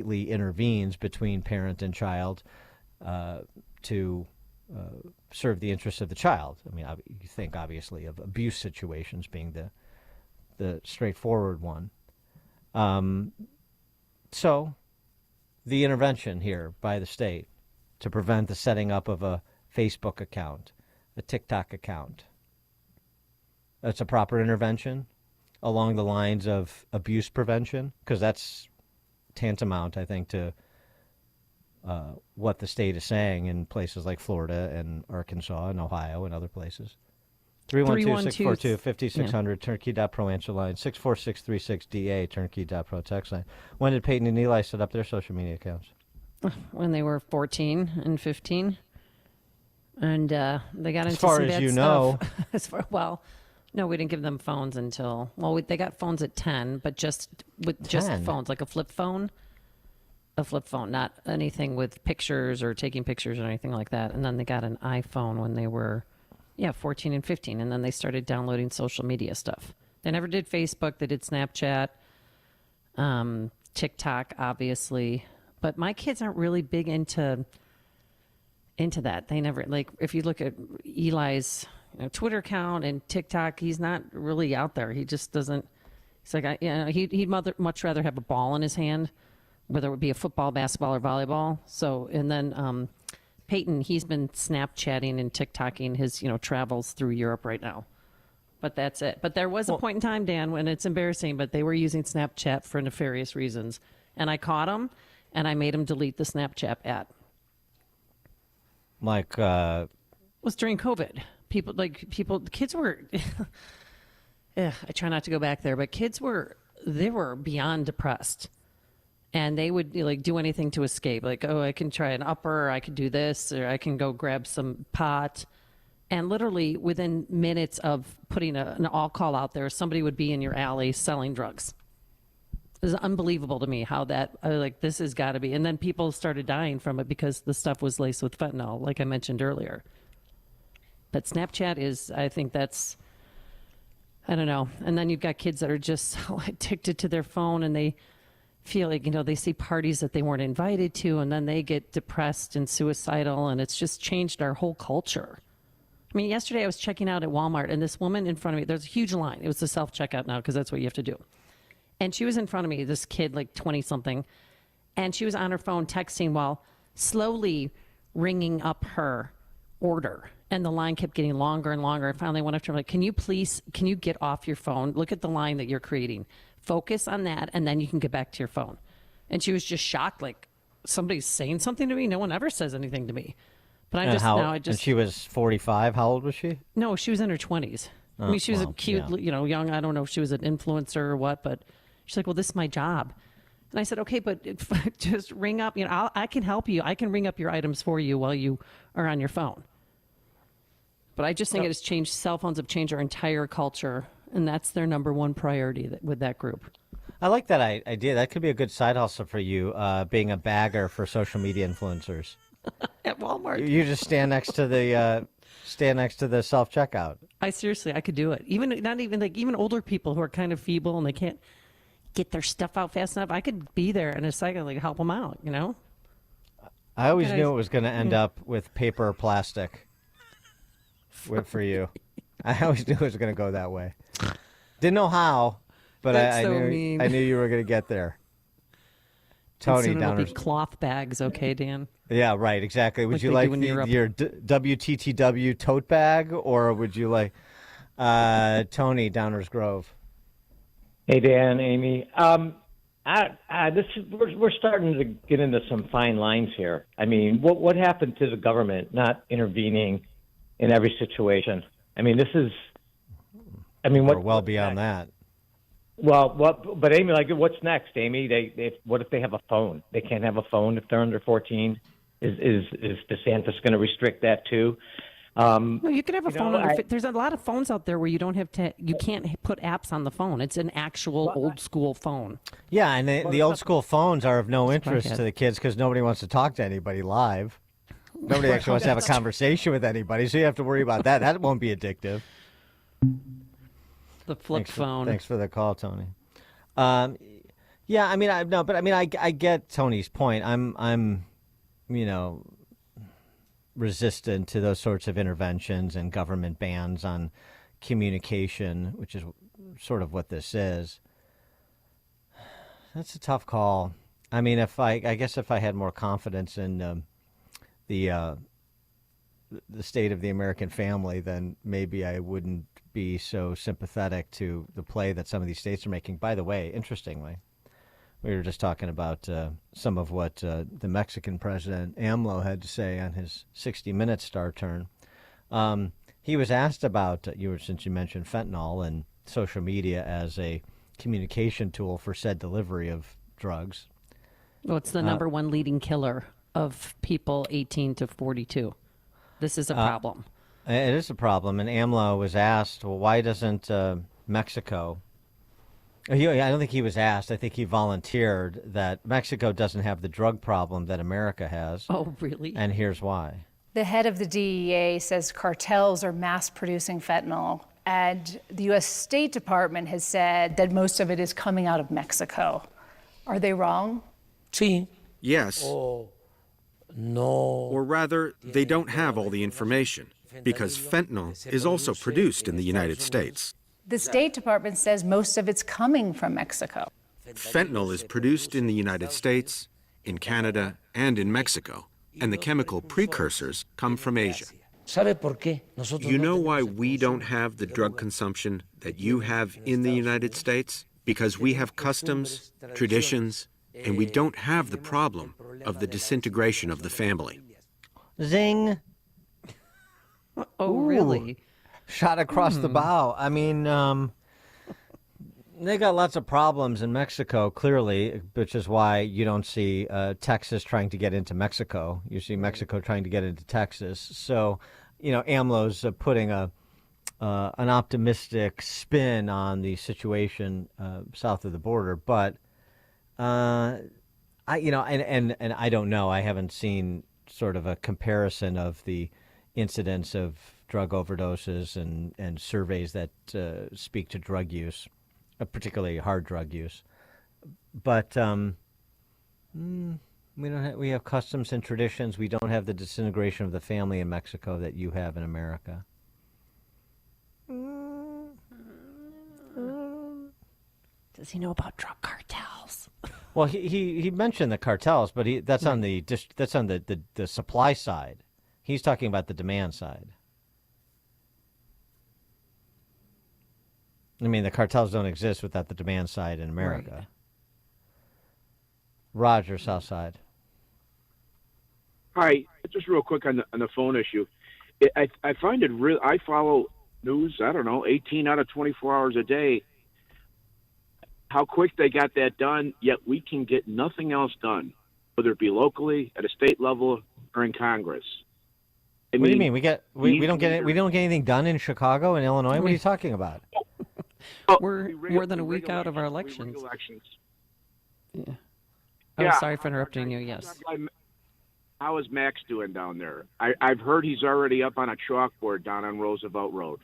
intervenes between parent and child to serve the interests of the child. I mean, you think obviously of abuse situations being the straightforward one. So the intervention here by the state to prevent the setting up of a Facebook account, a TikTok account, that's a proper intervention along the lines of abuse prevention, because that's tantamount, I think, to what the state is saying in places like Florida and Arkansas and Ohio and other places. 312-642-5600, turnkey.pro answer line, 64636-DA, turnkey.pro text line. When did Peyton and Eli set up their social media accounts? When they were 14 and 15. And they got into as far some as bad you stuff. know. Well, no, we didn't give them phones until, they got phones at 10, but just phones, like a flip phone. A flip phone, not anything with pictures or taking pictures or anything like that. And then they got an iPhone when they were 14 and 15. And then they started downloading social media stuff. They never did Facebook. They did Snapchat, TikTok, obviously. But my kids aren't really big into that. They never, like, if you look at Eli's Twitter account and TikTok, he's not really out there. He just doesn't, he's like, he'd much rather have a ball in his hand, whether it would be a football, basketball, or volleyball. So, and then Peyton, he's been Snapchatting and TikToking his, travels through Europe right now. But that's it. But there was a point in time, Dan, when it's embarrassing, but they were using Snapchat for nefarious reasons. And I caught them, and I made them delete the Snapchat ad. Like, it was during COVID. Kids were, I try not to go back there, but they were beyond depressed. And they would do anything to escape. Like, I can try an upper, or I could do this, or I can go grab some pot. And literally within minutes of putting an all-call out there, somebody would be in your alley selling drugs. It was unbelievable to me how that, this has got to be. And then people started dying from it because the stuff was laced with fentanyl, like I mentioned earlier. But Snapchat is, I think that's, I don't know. And then you've got kids that are just so addicted to their phone, and they feel like, they see parties that they weren't invited to, and then they get depressed and suicidal, and it's just changed our whole culture. I mean, yesterday I was checking out at Walmart, and this woman in front of me, there's a huge line. It was the self-checkout now, because that's what you have to do. And she was in front of me, this kid, like 20-something, and she was on her phone texting while slowly ringing up her order. And the line kept getting longer and longer. I finally went up to her, like, can you get off your phone? Look at the line that you're creating. Focus on that, and then you can get back to your phone. And she was just shocked, like, somebody's saying something to me? No one ever says anything to me. But And she was 45. How old was she? No, she was in her 20s. I mean, she was a cute, young, I don't know if she was an influencer or what, but she's like, well, this is my job. And I said, okay, but just ring up, I can help you. I can ring up your items for you while you are on your phone. But I just think it has changed. Cell phones have changed our entire culture, and that's their number one priority with that group. I like that idea. That could be a good side hustle for you, being a bagger for social media influencers. At Walmart. You just stand next to the self-checkout. I could do it. Even older people who are kind of feeble and they can't get their stuff out fast enough. I could be there in a second, help them out, I always knew it was going to end up with paper or plastic for you. I always knew it was going to go that way. Didn't know how, but I knew you were going to get there. Tony, down be cloth bags, okay, Dan? Yeah, right, exactly. Would you like your WTTW tote bag, or would you like Tony, Downers Grove? Hey, Dan, Amy. We're starting to get into some fine lines here. I mean, what happened to the government not intervening in every situation? I mean, we're well beyond that. Well, but Amy, what's next, Amy? What if they have a phone? They can't have a phone if they're under 14. Is DeSantis going to restrict that too? No, you can have a phone. There's a lot of phones out there where you don't have to. You can't put apps on the phone. It's an actual old school phone. Yeah, and the old school phones are of no interest to the kids because nobody wants to talk to anybody live. Nobody actually wants to have a conversation with anybody, so you have to worry about that. That won't be addictive. The flip phone. Thanks for the call, Tony. Yeah, I mean, I get Tony's point. I'm, you know, resistant to those sorts of interventions and government bans on communication, which is sort of what this is. That's a tough call. I mean, I guess if I had more confidence in the uh, the state of the American family, then maybe I wouldn't be so sympathetic to the play that some of these states are making. By the way, interestingly, we were just talking about some of what the Mexican president AMLO had to say on his 60 Minutes star turn. He was asked about since you mentioned fentanyl and social media as a communication tool for said delivery of drugs. Well, it's the number one leading killer of people 18 to 42. This is a problem. It is a problem, and AMLO was asked, well, why doesn't Mexico? I don't think he was asked. I think he volunteered that Mexico doesn't have the drug problem that America has. Oh, really? And here's why. The head of the DEA says cartels are mass producing fentanyl, and the U.S. State Department has said that most of it is coming out of Mexico. Are they wrong? Sí. Yes. No. Or rather, they don't have all the information, because fentanyl is also produced in the United States. The State Department says most of it's coming from Mexico. Fentanyl is produced in the United States, in Canada, and in Mexico, and the chemical precursors come from Asia. ¿Sabe por qué? Nosotros You no know tenemos why el we consumo don't have the de drug droga consumption that you have in the United States? Because we have customs, traditions, and we don't have the problem of the disintegration of the family. Zing. Oh, really? Shot across the bow. I mean, they got lots of problems in Mexico, clearly, which is why you don't see Texas trying to get into Mexico. You see Mexico trying to get into Texas. So, AMLO's putting an optimistic spin on the situation south of the border. But, I don't know. I haven't seen sort of a comparison of the incidence of drug overdoses and surveys that speak to drug use, particularly hard drug use. But we have customs and traditions. We don't have the disintegration of the family in Mexico that you have in America. Does he know about drug cartels? Well, he mentioned the cartels, but that's on the supply side. He's talking about the demand side. I mean, the cartels don't exist without the demand side in America. Right. Roger, South Side. Hi, just real quick on the phone issue. I find it real. I follow news. I don't know, 18 out of 24 hours a day. How quick they got that done, yet we can get nothing else done, whether it be locally, at a state level, or in Congress. What do you mean? We don't get anything done in Chicago and Illinois? What are you talking about? We're more than a week out of our elections. Yeah. Oh, Yeah. sorry for interrupting you. Yes. How is Max doing down there? I've heard he's already up on a chalkboard down on Roosevelt Road.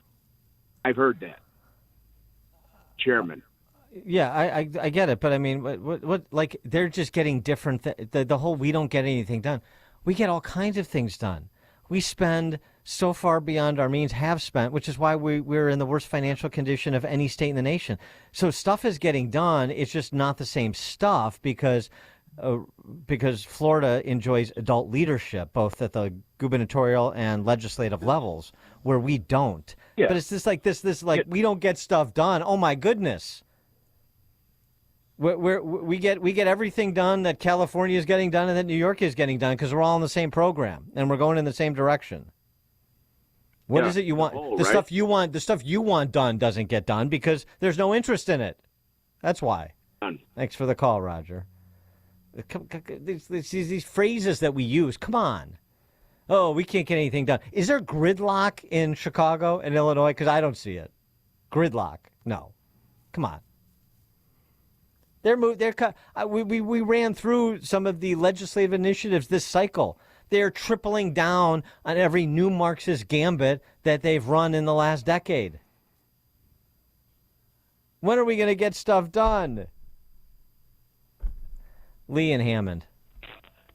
I've heard that. Chairman. Yeah, I get it, but I mean, what like they're just getting different. The whole we don't get anything done. We get all kinds of things done. We spend so far beyond our means, have spent, which is why we're in the worst financial condition of any state in the nation. So stuff is getting done. It's just not the same stuff because Florida enjoys adult leadership, both at the gubernatorial and legislative levels, where we don't. Yeah. But it's just like this we don't get stuff done. Oh my goodness. We get everything done that California is getting done and that New York is getting done because we're all in the same program and we're going in the same direction. What is it you want? whole, The right? stuff you want done doesn't get done because there's no interest in it. That's why. Done. Thanks for the call, Roger. These phrases that we use. Come on. Oh, we can't get anything done. Is there gridlock in Chicago and Illinois? Because I don't see it. Gridlock. No. Come on. We ran through some of the legislative initiatives this cycle. They're tripling down on every new Marxist gambit that they've run in the last decade. When are we going to get stuff done? Lee and Hammond.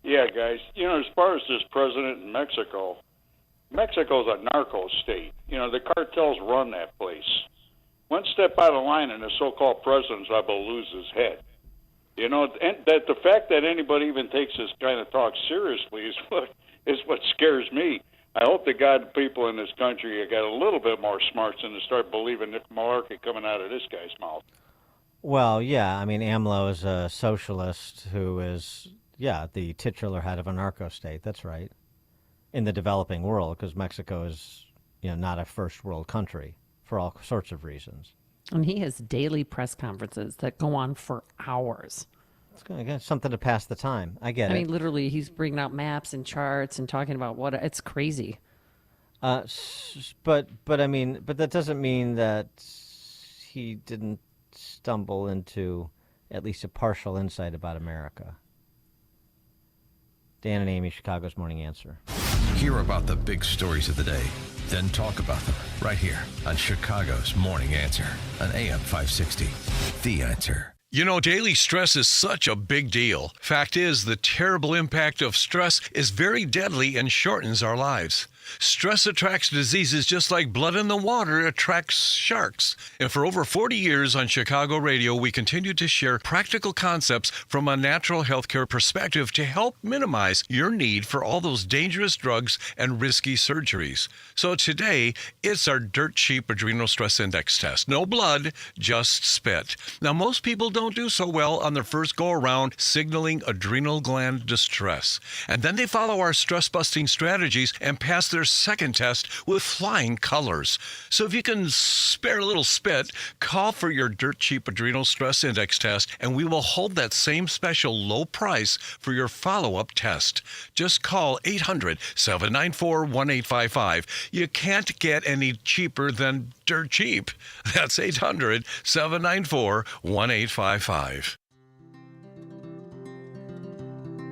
Yeah, guys. As far as this president in Mexico's a narco state. The cartels run that place. One step out of line and the so-called president's liable to lose his head. And that the fact that anybody even takes this kind of talk seriously is what scares me. I hope to God people in this country got a little bit more smarts than to start believing the malarkey coming out of this guy's mouth. Well, yeah, I mean, AMLO is a socialist who is, the titular head of a narco state. That's right. In the developing world, because Mexico is, not a first world country for all sorts of reasons. And he has daily press conferences that go on for hours. It's something to pass the time. I get it. I mean, literally, he's bringing out maps and charts and talking about it's crazy. But that doesn't mean that he didn't stumble into at least a partial insight about America. Dan and Amy, Chicago's Morning Answer. Hear about the big stories of the day, then talk about them right here on Chicago's Morning Answer on AM 560. The Answer. Daily stress is such a big deal. Fact is, the terrible impact of stress is very deadly and shortens our lives. Stress attracts diseases just like blood in the water attracts sharks. And for over 40 years on Chicago radio, we continue to share practical concepts from a natural healthcare perspective to help minimize your need for all those dangerous drugs and risky surgeries. So today, it's our dirt cheap adrenal stress index test. No blood, just spit. Now, most people don't do so well on their first go around signaling adrenal gland distress. And then they follow our stress busting strategies and pass their second test with flying colors. So if you can spare a little spit, call for your dirt cheap adrenal stress index test, and we will hold that same special low price for your follow-up test. Just call 800-794-1855. You can't get any cheaper than dirt cheap. That's 800-794-1855.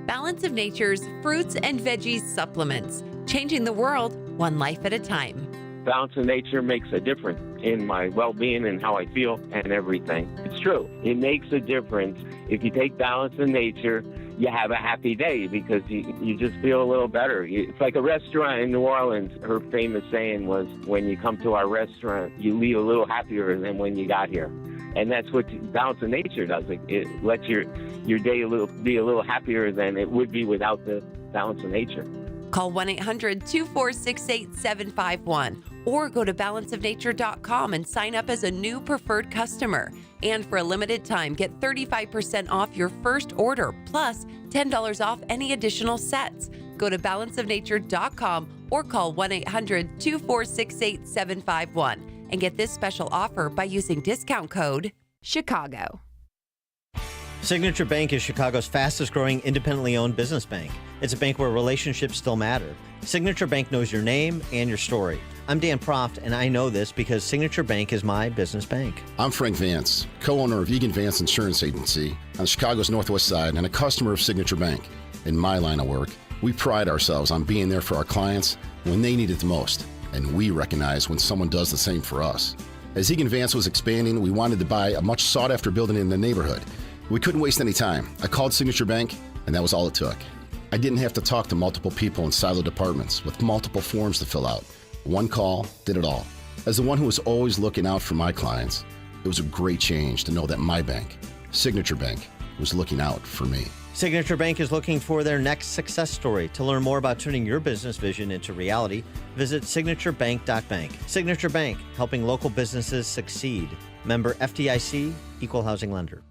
Balance of Nature's fruits and veggies supplements, changing the world one life at a time. Balance of Nature makes a difference in my well-being and how I feel and everything. It's true. It makes a difference. If you take Balance of Nature, you have a happy day because you just feel a little better. It's like a restaurant in New Orleans. Her famous saying was, when you come to our restaurant, you leave a little happier than when you got here. And that's what Balance of Nature does. It lets your day be a little happier than it would be without the Balance of Nature. Call 1-800-246-8751 or go to balanceofnature.com and sign up as a new preferred customer. And for a limited time, get 35% off your first order, plus $10 off any additional sets. Go to balanceofnature.com or call 1-800-246-8751 and get this special offer by using discount code CHICAGO. Signature Bank is Chicago's fastest growing independently owned business bank. It's a bank where relationships still matter. Signature Bank knows your name and your story. I'm Dan Proft, and I know this because Signature Bank is my business bank. I'm Frank Vance, co-owner of Egan Vance Insurance Agency on Chicago's Northwest Side and a customer of Signature Bank. In my line of work, we pride ourselves on being there for our clients when they need it the most, and we recognize when someone does the same for us. As Egan Vance was expanding, we wanted to buy a much sought-after building in the neighborhood. We couldn't waste any time. I called Signature Bank, and that was all it took. I didn't have to talk to multiple people in silo departments with multiple forms to fill out. One call did it all. As the one who was always looking out for my clients, it was a great change to know that my bank, Signature Bank, was looking out for me. Signature Bank is looking for their next success story. To learn more about turning your business vision into reality, visit signaturebank.bank. Signature Bank, helping local businesses succeed. Member FDIC, Equal Housing Lender.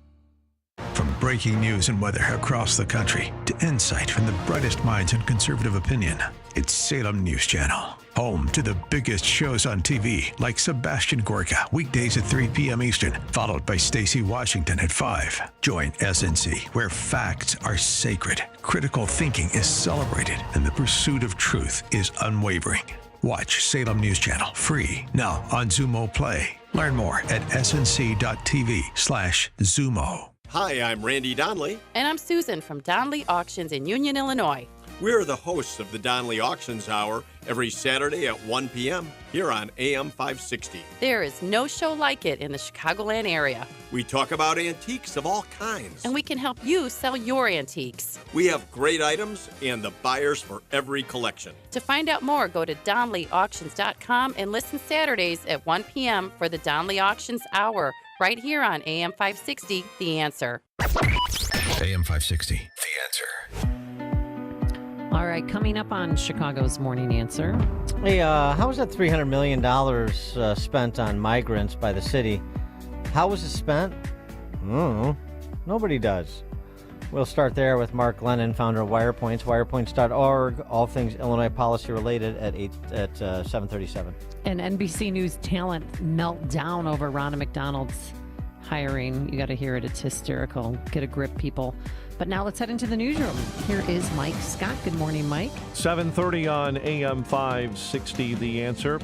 From breaking news and weather across the country to insight from the brightest minds in conservative opinion, it's Salem News Channel. Home to the biggest shows on TV, like Sebastian Gorka, weekdays at 3 p.m. Eastern, followed by Stacey Washington at 5. Join SNC, where facts are sacred, critical thinking is celebrated, and the pursuit of truth is unwavering. Watch Salem News Channel free now on Zumo Play. Learn more at snc.tv/Zumo. Hi, I'm Randy Donnelly. And I'm Susan from Donnelly Auctions in Union, Illinois. We're the hosts of the Donnelly Auctions Hour every Saturday at 1 p.m. here on AM 560. There is no show like it in the Chicagoland area. We talk about antiques of all kinds. And we can help you sell your antiques. We have great items and the buyers for every collection. To find out more, go to DonnellyAuctions.com and listen Saturdays at 1 p.m. for the Donnelly Auctions Hour, right here on AM 560, The Answer. AM 560, The Answer. All right, coming up on Chicago's Morning Answer. Hey, how was that $300 million spent on migrants by the city? How was it spent? Nobody does. We'll start there with Mark Lennon, founder of WirePoints, wirepoints.org, all things Illinois policy related at 7:37. And NBC News talent meltdown over Ronna McDonald's hiring. You got to hear it. It's hysterical. Get a grip, people. But now let's head into the newsroom. Here is Mike Scott. Good morning, Mike. 7:30 on AM 560, The Answer.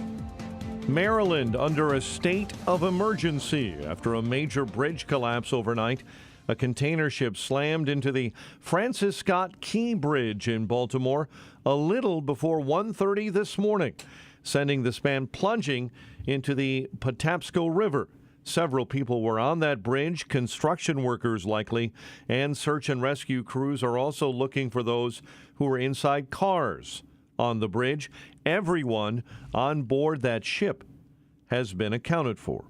Maryland under a state of emergency after a major bridge collapse overnight. A container ship slammed into the Francis Scott Key Bridge in Baltimore a little before 1:30 this morning, sending the span plunging into the Patapsco River. Several people were on that bridge, construction workers likely, and search and rescue crews are also looking for those who were inside cars on the bridge. Everyone on board that ship has been accounted for.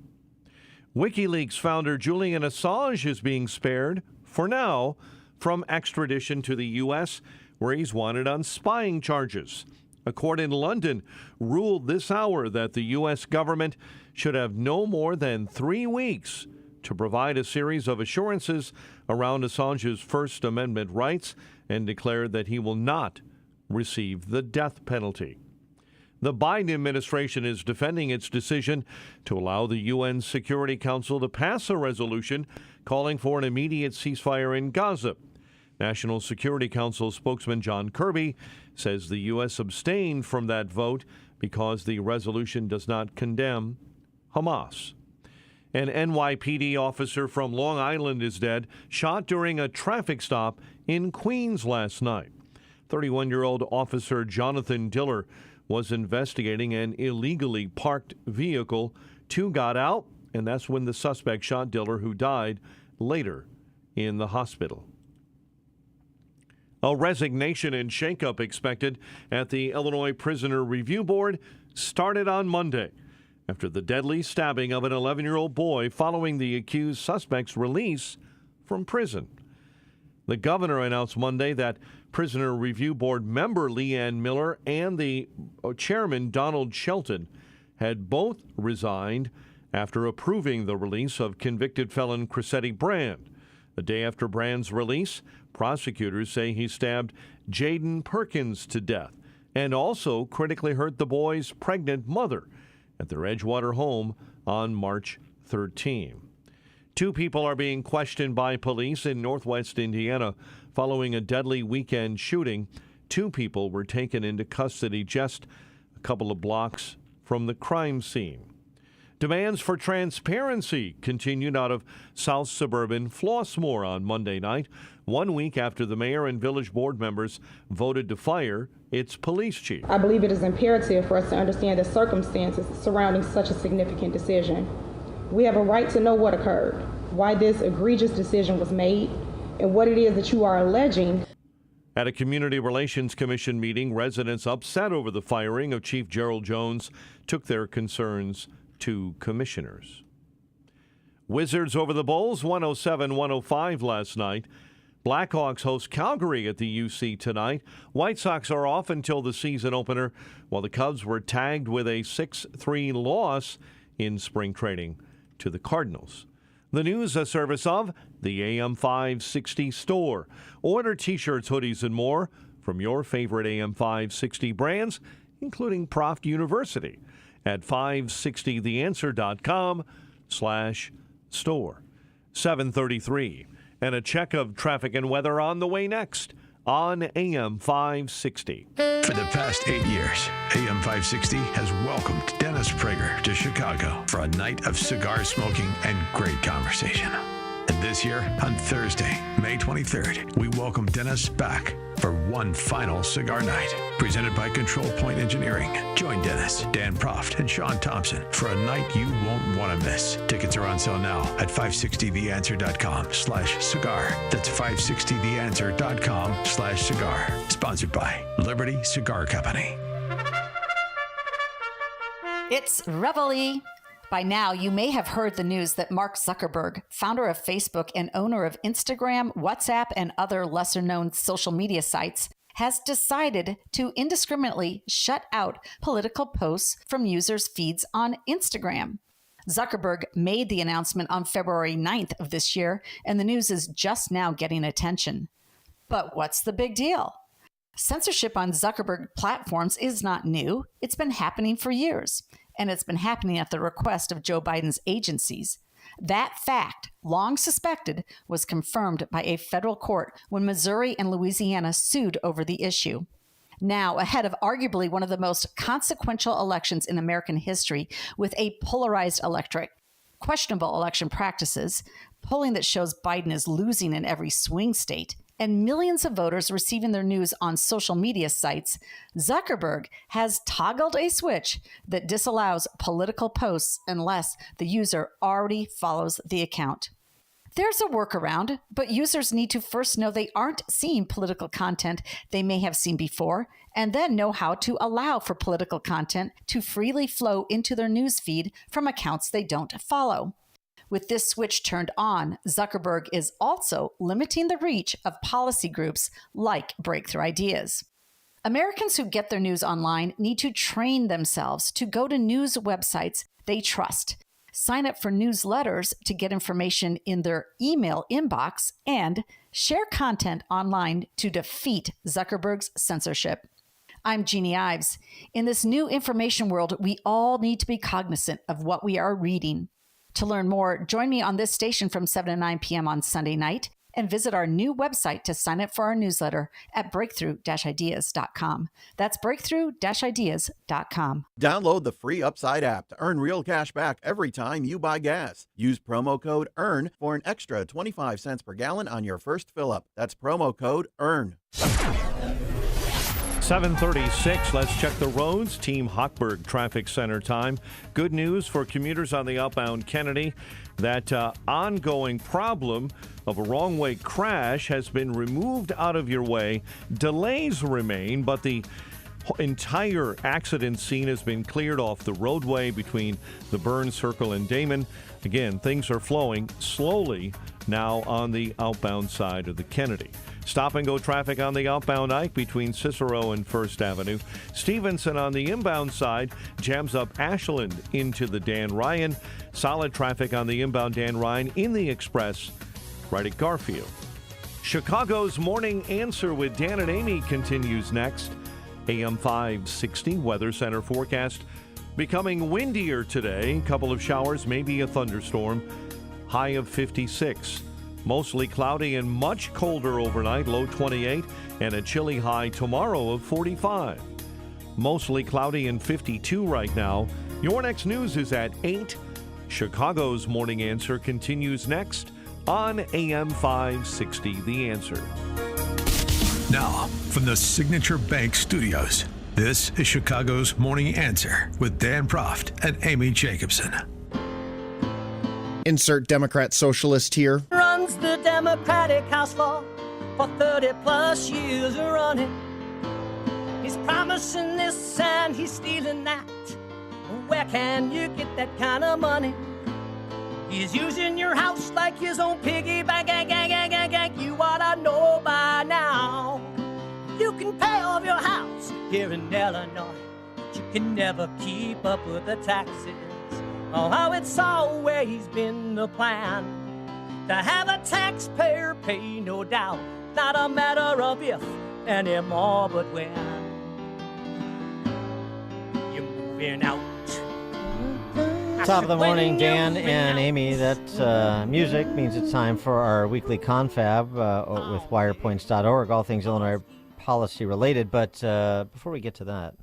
WikiLeaks founder Julian Assange is being spared, for now, from extradition to the U.S., where he's wanted on spying charges. A court in London ruled this hour that the U.S. government should have no more than 3 weeks to provide a series of assurances around Assange's First Amendment rights and declared that he will not receive the death penalty. The Biden administration is defending its decision to allow the UN Security Council to pass a resolution calling for an immediate ceasefire in Gaza. National Security Council spokesman John Kirby says the U.S. abstained from that vote because the resolution does not condemn Hamas. An NYPD officer from Long Island is dead, shot during a traffic stop in Queens last night. 31-year-old officer Jonathan Diller was investigating an illegally parked vehicle. Two got out, and that's when the suspect shot Diller, who died later in the hospital. A resignation and shakeup expected at the Illinois Prisoner Review Board started on Monday after the deadly stabbing of an 11-year-old boy following the accused suspect's release from prison. The governor announced Monday that Prisoner Review Board member Leanne Miller and the chairman Donald Shelton had both resigned after approving the release of convicted felon Crissetti Brand. The day after Brand's release, prosecutors say he stabbed Jaden Perkins to death and also critically hurt the boy's pregnant mother at their Edgewater home on March 13. 2 people are being questioned by police in northwest Indiana following a deadly weekend shooting. 2 people were taken into custody just a couple of blocks from the crime scene. Demands for transparency continued out of South Suburban Flossmoor on Monday night, 1 week after the mayor and village board members voted to fire its police chief. I believe it is imperative for us to understand the circumstances surrounding such a significant decision. We have a right to know what occurred, why this egregious decision was made, and what it is that you are alleging. At a Community Relations Commission meeting, residents upset over the firing of Chief Gerald Jones took their concerns to commissioners. Wizards over the Bulls, 107-105 last night. Blackhawks host Calgary at the UC tonight. White Sox are off until the season opener, while the Cubs were tagged with a 6-3 loss in spring training to the Cardinals. The news, a service of the AM 560 store. Order T-shirts, hoodies, and more from your favorite AM 560 brands, including Proft University, at 560theanswer.com/store. 7:33, and a check of traffic and weather on the way next on AM 560. For the past 8 years, AM 560 has welcomed Dennis Prager to Chicago for a night of cigar smoking and great conversation. And this year, on Thursday, May 23rd, we welcome Dennis back for one final cigar night. Presented by Control Point Engineering. Join Dennis, Dan Proft, and Sean Thompson for a night you won't want to miss. Tickets are on sale now at 560theanswer.com/cigar. That's 560theanswer.com/cigar. Sponsored by Liberty Cigar Company. It's Reveille. By now, you may have heard the news that Mark Zuckerberg, founder of Facebook and owner of Instagram, WhatsApp, and other lesser-known social media sites, has decided to indiscriminately shut out political posts from users' feeds on Instagram. Zuckerberg made the announcement on February 9th of this year, and the news is just now getting attention. But what's the big deal? Censorship on Zuckerberg platforms is not new. It's been happening for years, and it's been happening at the request of Joe Biden's agencies. That fact, long suspected, was confirmed by a federal court when Missouri and Louisiana sued over the issue. Now, ahead of arguably one of the most consequential elections in American history, with a polarized electorate, questionable election practices, polling that shows Biden is losing in every swing state, and millions of voters receiving their news on social media sites, Zuckerberg has toggled a switch that disallows political posts unless the user already follows the account. There's a workaround, but users need to first know they aren't seeing political content they may have seen before, and then know how to allow for political content to freely flow into their newsfeed from accounts they don't follow. With this switch turned on, Zuckerberg is also limiting the reach of policy groups like Breakthrough Ideas. Americans who get their news online need to train themselves to go to news websites they trust, sign up for newsletters to get information in their email inbox, and share content online to defeat Zuckerberg's censorship. I'm Jeannie Ives. In this new information world, we all need to be cognizant of what we are reading. To learn more, join me on this station from 7 to 9 p.m. on Sunday night and visit our new website to sign up for our newsletter at breakthrough-ideas.com. That's breakthrough-ideas.com. Download the free Upside app to earn real cash back every time you buy gas. Use promo code EARN for an extra 25 cents per gallon on your first fill-up. That's promo code EARN. 7:36. Let's check the roads. Team Hochberg Traffic Center time. Good news for commuters on the outbound Kennedy. That ongoing problem of a wrong-way crash has been removed out of your way. Delays remain, but the entire accident scene has been cleared off the roadway between the Burn Circle and Damon. Again, things are flowing slowly now on the outbound side of the Kennedy. Stop-and-go traffic on the outbound Ike between Cicero and First Avenue. Stevenson on the inbound side jams up Ashland into the Dan Ryan. Solid traffic on the inbound Dan Ryan in the Express right at Garfield. Chicago's Morning Answer with Dan and Amy continues next. AM 560 Weather Center forecast. Becoming windier today. Couple of showers, maybe a thunderstorm. High of 56. Mostly cloudy and much colder overnight, low 28, and a chilly high tomorrow of 45. Mostly cloudy and 52 right now. Your next news is at 8. Chicago's Morning Answer continues next on AM 560, The Answer. Now, from the Signature Bank Studios, this is Chicago's Morning Answer with Dan Proft and Amy Jacobson. Insert Democrat socialist here. Runs the Democratic House floor for 30 plus years running. He's promising this and he's stealing that. Where can you get that kind of money? He's using your house like his own piggy bank. You ought to know by now. You can pay off your house here in Illinois, but you can never keep up with the taxes. Oh, how it's always been the plan to have a taxpayer pay, no doubt. Not a matter of if anymore, but when you're moving out. Top of the morning, Dan and Amy. That music means it's time for our weekly confab with wirepoints.org, all things Illinois policy related. But before we get to that,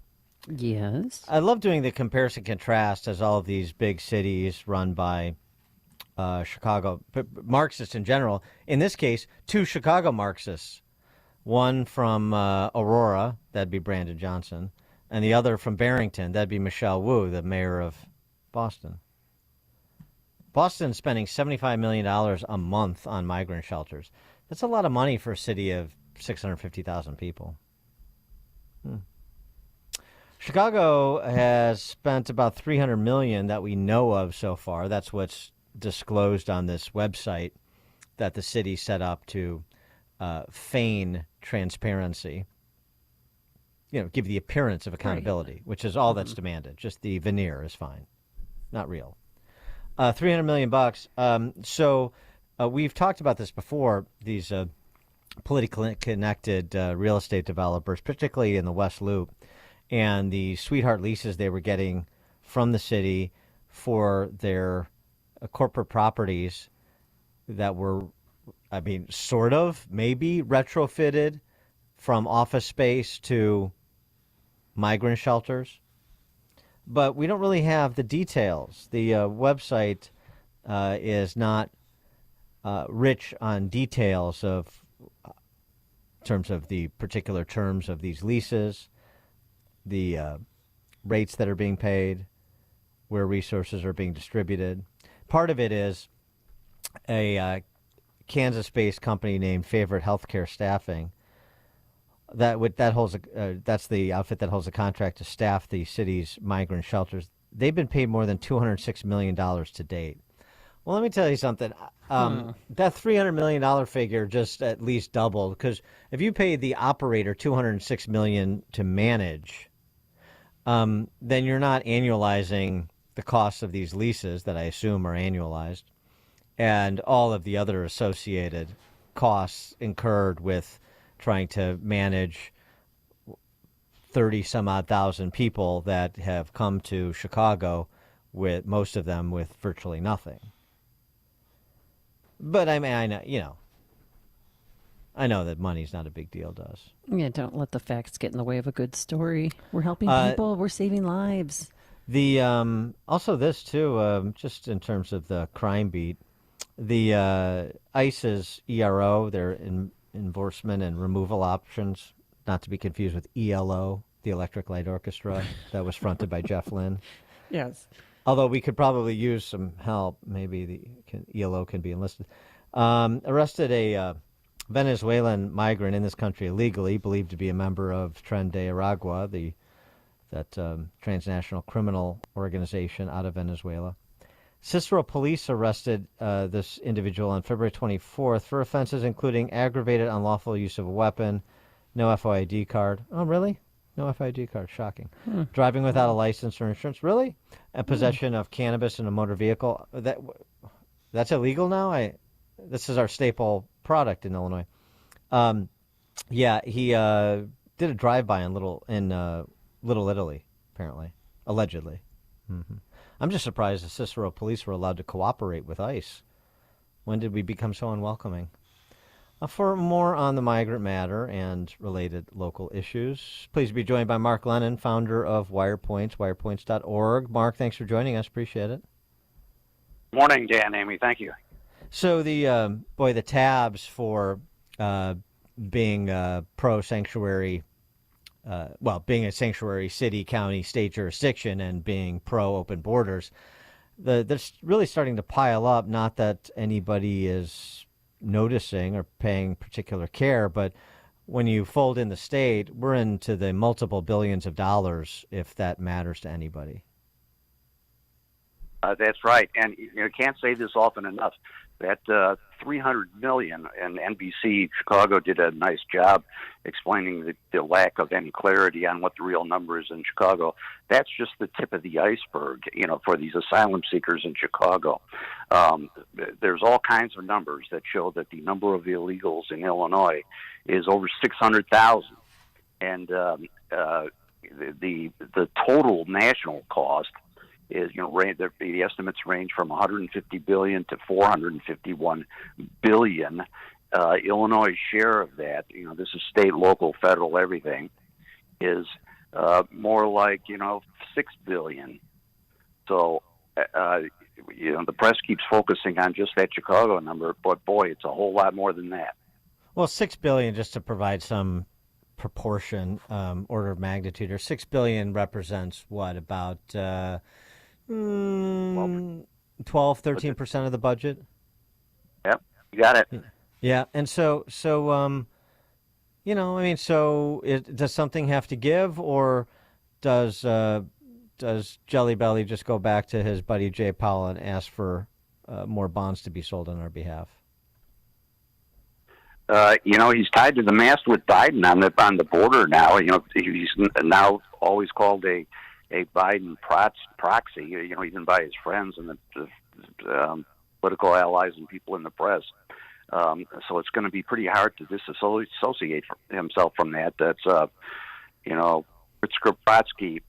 yes, I love doing the comparison contrast as all of these big cities run by Chicago Marxists in general. In this case, two Chicago Marxists one from Aurora, that'd be Brandon Johnson, and the other from Barrington, that'd be Michelle Wu, the mayor of Boston. Boston's spending $75 million a month on migrant shelters. That's a lot of money for a city of 650,000 people. Chicago has spent about $300 million that we know of so far. That's what's disclosed on this website that the city set up to feign transparency. Give the appearance of accountability, which is all that's demanded. Just the veneer is fine, not real. $300 million. So we've talked about this before. These politically connected real estate developers, particularly in the West Loop, and the sweetheart leases they were getting from the city for their corporate properties that were, sort of, maybe retrofitted from office space to migrant shelters. But we don't really have the details. The website is not rich on details of in terms of the particular terms of these leases, the rates that are being paid, where resources are being distributed. Part of it is a Kansas-based company named Favorite Healthcare Staffing. That's the outfit that holds a contract to staff the city's migrant shelters. They've been paid more than $206 million to date. Well, let me tell you something. That $300 million figure just at least doubled, because if you pay the operator $206 million to manage, then you're not annualizing the costs of these leases that I assume are annualized, and all of the other associated costs incurred with trying to manage 30-some-odd thousand people that have come to Chicago, with most of them with virtually nothing. But I know that money's not a big deal to us. Yeah, don't let the facts get in the way of a good story. We're helping people. We're saving lives. The also this too, just in terms of the crime beat, the ICE's ERO, their enforcement and removal options, not to be confused with ELO, the Electric Light Orchestra, that was fronted by Jeff Lynne. Yes. Although we could probably use some help. Maybe the ELO can be enlisted. Arrested a Venezuelan migrant in this country illegally, believed to be a member of Tren de Aragua, that transnational criminal organization out of Venezuela. Cicero police arrested this individual on February 24th for offenses including aggravated unlawful use of a weapon, no FOID card. Oh, really? No FID card. Shocking. Driving without a license or insurance. Really? And possession of cannabis in a motor vehicle. That's illegal now? This is our staple product in Illinois. Yeah, he did a drive-by in Little Italy, apparently. Allegedly. Mm-hmm. I'm just surprised the Cicero police were allowed to cooperate with ICE. When did we become so unwelcoming? For more on the migrant matter and related local issues, please be joined by Mark Lennon, founder of WirePoints, wirepoints.org. Mark, thanks for joining us. Appreciate it. Morning, Dan, Amy. Thank you. So the tabs for being pro-sanctuary, being a sanctuary city, county, state jurisdiction and being pro-open borders, they're really starting to pile up. Not that anybody is noticing or paying particular care, but when you fold in the state, we're into the multiple billions of dollars, if that matters to anybody. That's right, and you can't say this often enough. That $300 million, and NBC Chicago did a nice job explaining the lack of any clarity on what the real number is in Chicago. That's just the tip of the iceberg, for these asylum seekers in Chicago. There's all kinds of numbers that show that the number of illegals in Illinois is over 600,000, and the total national cost is, the estimates range from 150 billion to 451 billion. Illinois' share of that, this is state, local, federal, everything, is more like 6 billion. So the press keeps focusing on just that Chicago number, but boy, it's a whole lot more than that. Well, $6 billion, just to provide some proportion, order of magnitude, or $6 billion represents what, about 12-13% of the budget. Yep, you got it. Yeah, and so I mean, so does something have to give, or does Jelly Belly just go back to his buddy Jay Powell and ask for more bonds to be sold on our behalf? He's tied to the mast with Biden on the border now. He's now always called a Biden proxy. Even by his friends and the political allies and people in the press. So it's going to be pretty hard to disassociate himself from that. That's Rich Kropotkin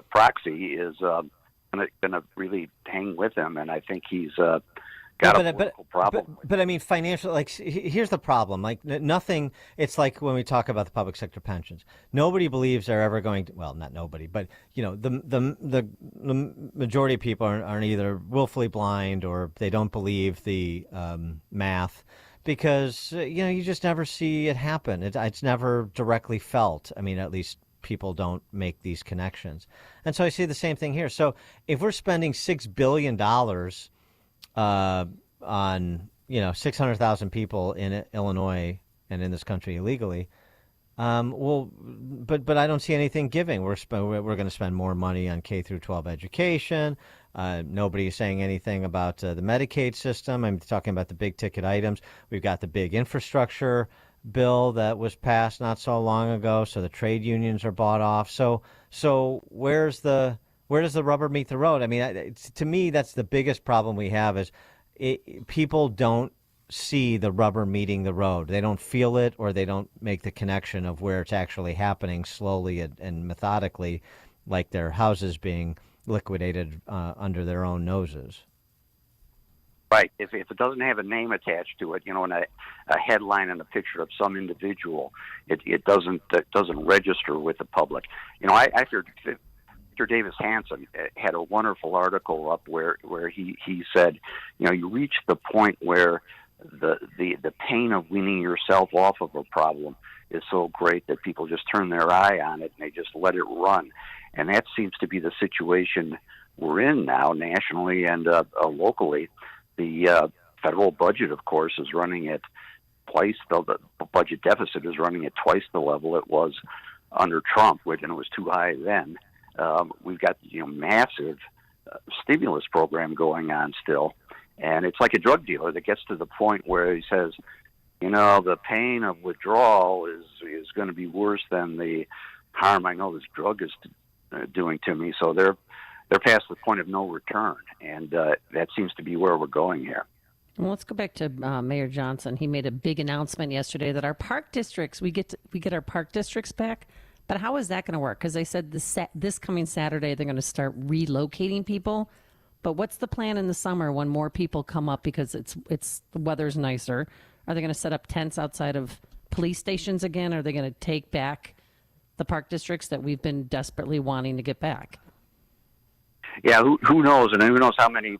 proxy is going to really hang with him, and I think he's got a political problem. But I mean, financial. Like, here's the problem. Like, nothing. It's like when we talk about the public sector pensions. Nobody believes they're ever going to. Well, not nobody, but the majority of people are either willfully blind or they don't believe the math, because you just never see it happen. It's never directly felt. I mean, at least people don't make these connections, and so I see the same thing here. So if we're spending $6 billion on 600,000 people in Illinois and in this country illegally, but I don't see anything giving. We're going to spend more money on K through 12 education. Nobody's saying anything about the Medicaid system. I'm talking about the big ticket items. We've got the big infrastructure bill that was passed not so long ago. So the trade unions are bought off. So where does the rubber meet the road? I mean, to me, that's the biggest problem we have is people don't see the rubber meeting the road. They don't feel it, or they don't make the connection of where it's actually happening slowly and methodically, like their houses being liquidated under their own noses. Right. If it doesn't have a name attached to it, and a headline and a picture of some individual, it doesn't register with the public. I heard Dr. Davis Hansen had a wonderful article up where he said, you reach the point where the pain of weaning yourself off of a problem is so great that people just turn their eye on it and they just let it run. And that seems to be the situation we're in now, nationally and locally. The federal budget, of course, is running at twice the budget deficit is running at twice the level it was under Trump, and it was too high then. We've got massive stimulus program going on still, and it's like a drug dealer that gets to the point where he says, the pain of withdrawal is going to be worse than the harm I know this drug is doing to me. So they're past the point of no return, and that seems to be where we're going here. Well, let's go back to Mayor Johnson. He made a big announcement yesterday that our park districts, we get our park districts back. But how is that going to work? Because they said this coming Saturday they're going to start relocating people. But what's the plan in the summer when more people come up because the weather's nicer? Are they going to set up tents outside of police stations again? Are they going to take back the park districts that we've been desperately wanting to get back? Yeah, who knows? And who knows how many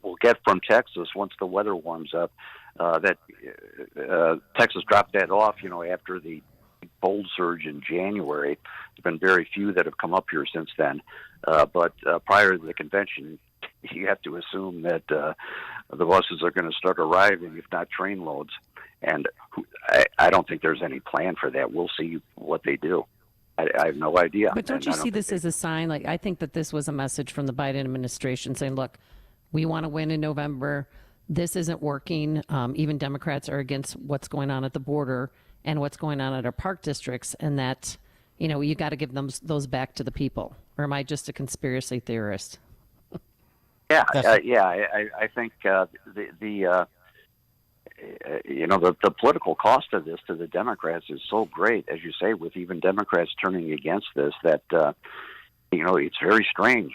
we'll get from Texas once the weather warms up. Texas dropped that off, after the cold surge in January. There's been very few that have come up here since then. But prior to the convention, you have to assume that the buses are going to start arriving, if not train loads. And I don't think there's any plan for that. We'll see what they do. I have no idea. But don't you see this as a sign? Like, I think that this was a message from the Biden administration saying, look, we want to win in November. This isn't working. Even Democrats are against what's going on at the border and what's going on at our park districts, and that, you got to give those back to the people. Or am I just a conspiracy theorist? Yeah, I think the political cost of this to the Democrats is so great, as you say, with even Democrats turning against this, that it's very strange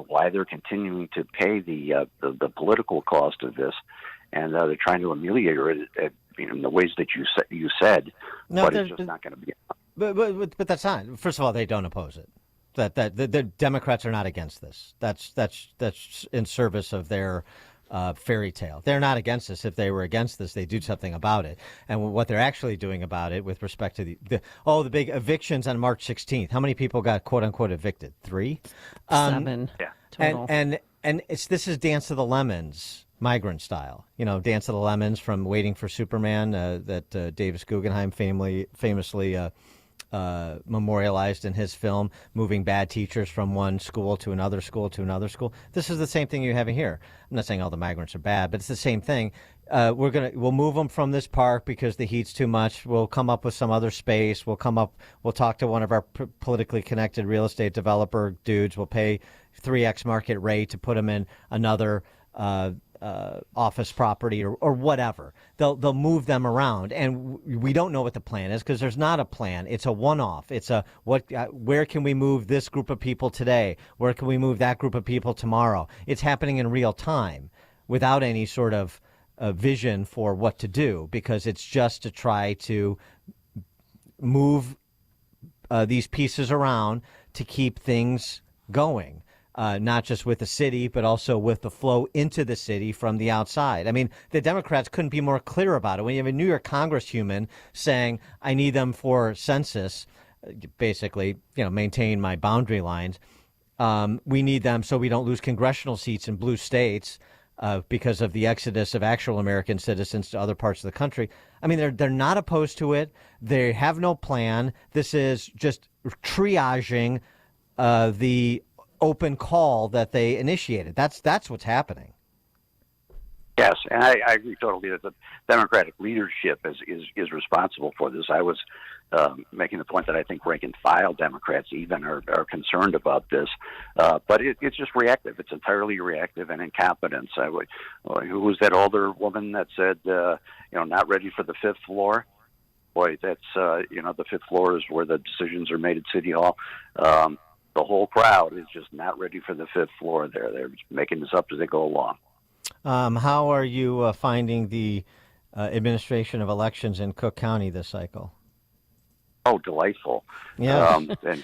why they're continuing to pay the political cost of this, and they're trying to ameliorate it in the ways that you said. No, but it's just not going to be enough. But that's not. First of all, they don't oppose it. That the Democrats are not against this. That's in service of their fairy tale. They're not against this. If they were against this, they'd do something about it. And what they're actually doing about it with respect to the big evictions on March 16th. How many people got quote unquote evicted? 3? 7. Yeah. Total. And this is Dance of the Lemons, Migrant style. Dance of the Lemons from Waiting for Superman that Davis Guggenheim famously memorialized in his film, moving bad teachers from one school to another school to another school. This is the same thing you're having here. I'm not saying all the migrants are bad, but it's the same thing. We'll move them from this park because the heat's too much. We'll come up with some other space. We'll talk to one of our politically connected real estate developer dudes. We'll pay 3x market rate to put them in another office property or whatever. They'll move them around, and we don't know what the plan is because there's not a plan. It's a one-off. It's where can we move this group of people today? Where can we move that group of people tomorrow? It's happening in real time without any sort of vision for what to do, because it's just to try to move these pieces around to keep things going. Not just with the city, but also with the flow into the city from the outside. I mean, the Democrats couldn't be more clear about it. When you have a New York congresswoman saying, I need them for census, basically, maintain my boundary lines. We need them so we don't lose congressional seats in blue states because of the exodus of actual American citizens to other parts of the country. I mean, they're not opposed to it. They have no plan. This is just triaging the open call that they initiated. That's what's happening. Yes, and I agree totally that the Democratic leadership is responsible for this. I was making the point that I think rank and file Democrats even are concerned about this, but it's just reactive. It's entirely reactive and incompetence. Who was that older woman that said, not ready for the fifth floor? Boy, that's the fifth floor is where the decisions are made at City Hall. The whole crowd is just not ready for the fifth floor there. They're just making this up as they go along. How are you finding the administration of elections in Cook County this cycle? Oh, delightful. Yeah.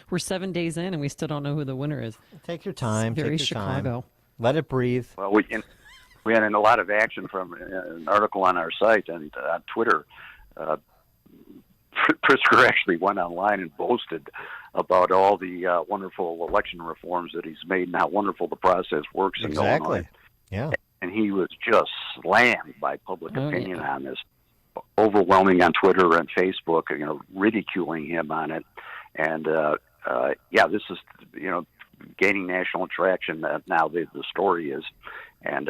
We're 7 days in, and we still don't know who the winner is. Take your time. It's very take your Chicago. Time. Let it breathe. Well, we had a lot of action from an article on our site and on Twitter. Pritzker actually went online and boasted about all the wonderful election reforms that he's made and how wonderful the process works in Illinois. Yeah. And he was just slammed by public opinion on this, overwhelming on Twitter and Facebook, ridiculing him on it. And this is gaining national traction. Now the story is, and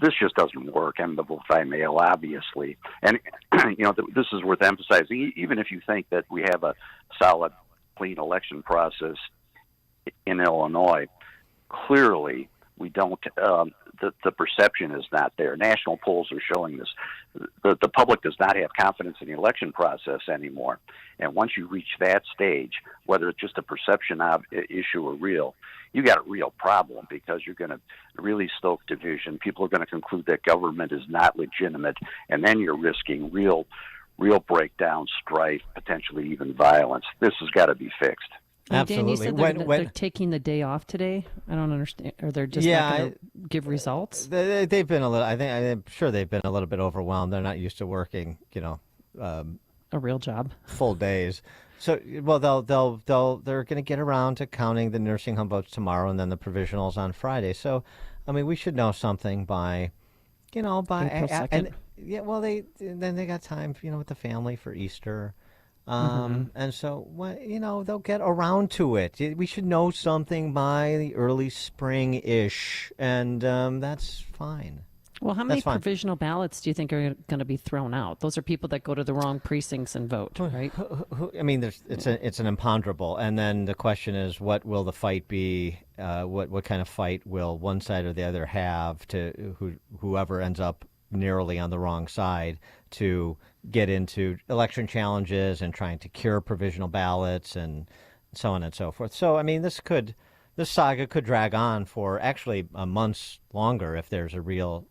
this just doesn't work. And the vote by mail, obviously, and this is worth emphasizing. Even if you think that we have a solid, clean election process in Illinois, clearly we don't. The perception is not there. National polls are showing this. The public does not have confidence in the election process anymore. And once you reach that stage, whether it's just a perception issue or real, you got a real problem, because you're going to really stoke division. People are going to conclude that government is not legitimate, and then you're risking real breakdown, strife, potentially even violence. This has got to be fixed. Absolutely. Dan, you said they're taking the day off today. I don't understand. Or they're just not going to give results? They've been a little. I'm sure they've been a little bit overwhelmed. They're not used to working, a real job, full days. So, well, they're going to get around to counting the nursing home votes tomorrow, and then the provisionals on Friday. So, I mean, we should know something by April 2nd. Then they got time, with the family for Easter. And so, they'll get around to it. We should know something by the early spring-ish, and that's fine. Well, how many provisional ballots do you think are going to be thrown out? Those are people that go to the wrong precincts and vote, right? I mean, it's an imponderable. And then the question is, what will the fight be? What kind of fight will one side or the other have to whoever ends up narrowly on the wrong side to get into election challenges and trying to cure provisional ballots and so on and so forth. So, I mean, this saga could drag on for actually months longer if there's a real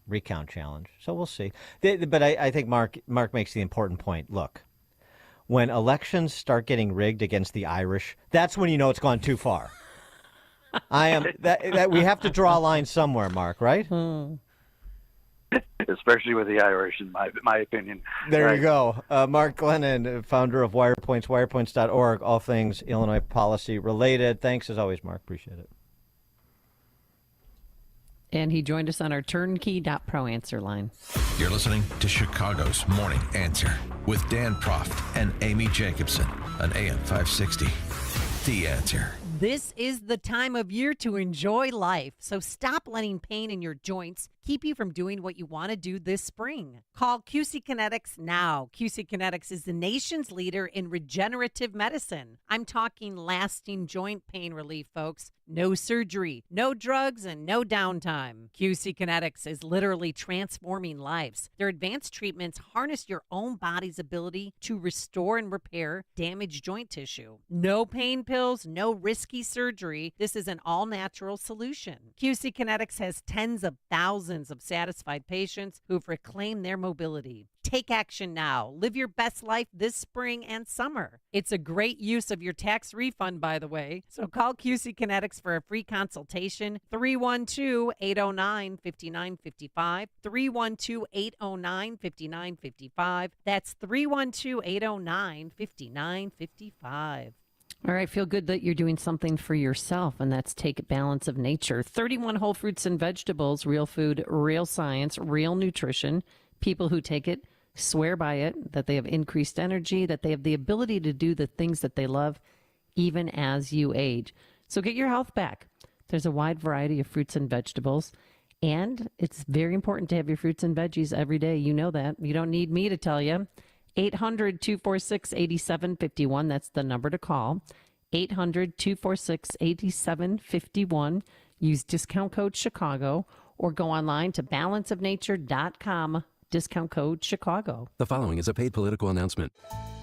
recount challenge. So we'll see. But I think Mark makes the important point. Look, when elections start getting rigged against the Irish, that's when you know it's gone too far. I am that we have to draw a line somewhere, Mark, right? Especially with the Irish, in my opinion. There you go. Mark Glennon, founder of WirePoints, wirepoints.org, all things Illinois policy related. Thanks as always, Mark. Appreciate it. And he joined us on our turnkey.pro answer line. You're listening to Chicago's Morning Answer with Dan Proft and Amy Jacobson on AM 560. The Answer. This is the time of year to enjoy life, so stop letting pain in your joints keep you from doing what you want to do this spring. Call QC Kinetics now. QC Kinetics is the nation's leader in regenerative medicine. I'm talking lasting joint pain relief, folks. No surgery, no drugs, and no downtime. QC Kinetics is literally transforming lives. Their advanced treatments harness your own body's ability to restore and repair damaged joint tissue. No pain pills, no risky surgery. This is an all-natural solution. QC Kinetics has tens of thousands of satisfied patients who've reclaimed their mobility. Take action now. Live your best life this spring and summer. It's a great use of your tax refund, by the way. So call QC Kinetics for a free consultation. 312-809-5955. 312-809-5955. That's 312-809-5955. All right, feel good that you're doing something for yourself, and that's take balance of nature. 31 whole fruits and vegetables, real food, real science, real nutrition. People who take it swear by it, that they have increased energy, that they have the ability to do the things that they love, even as you age. So get your health back. There's a wide variety of fruits and vegetables, and it's very important to have your fruits and veggies every day. You know that. You don't need me to tell you. 800-246-8751. That's the number to call. 800-246-8751. Use discount code Chicago or go online to balanceofnature.com. Discount code Chicago. The following is a paid political announcement.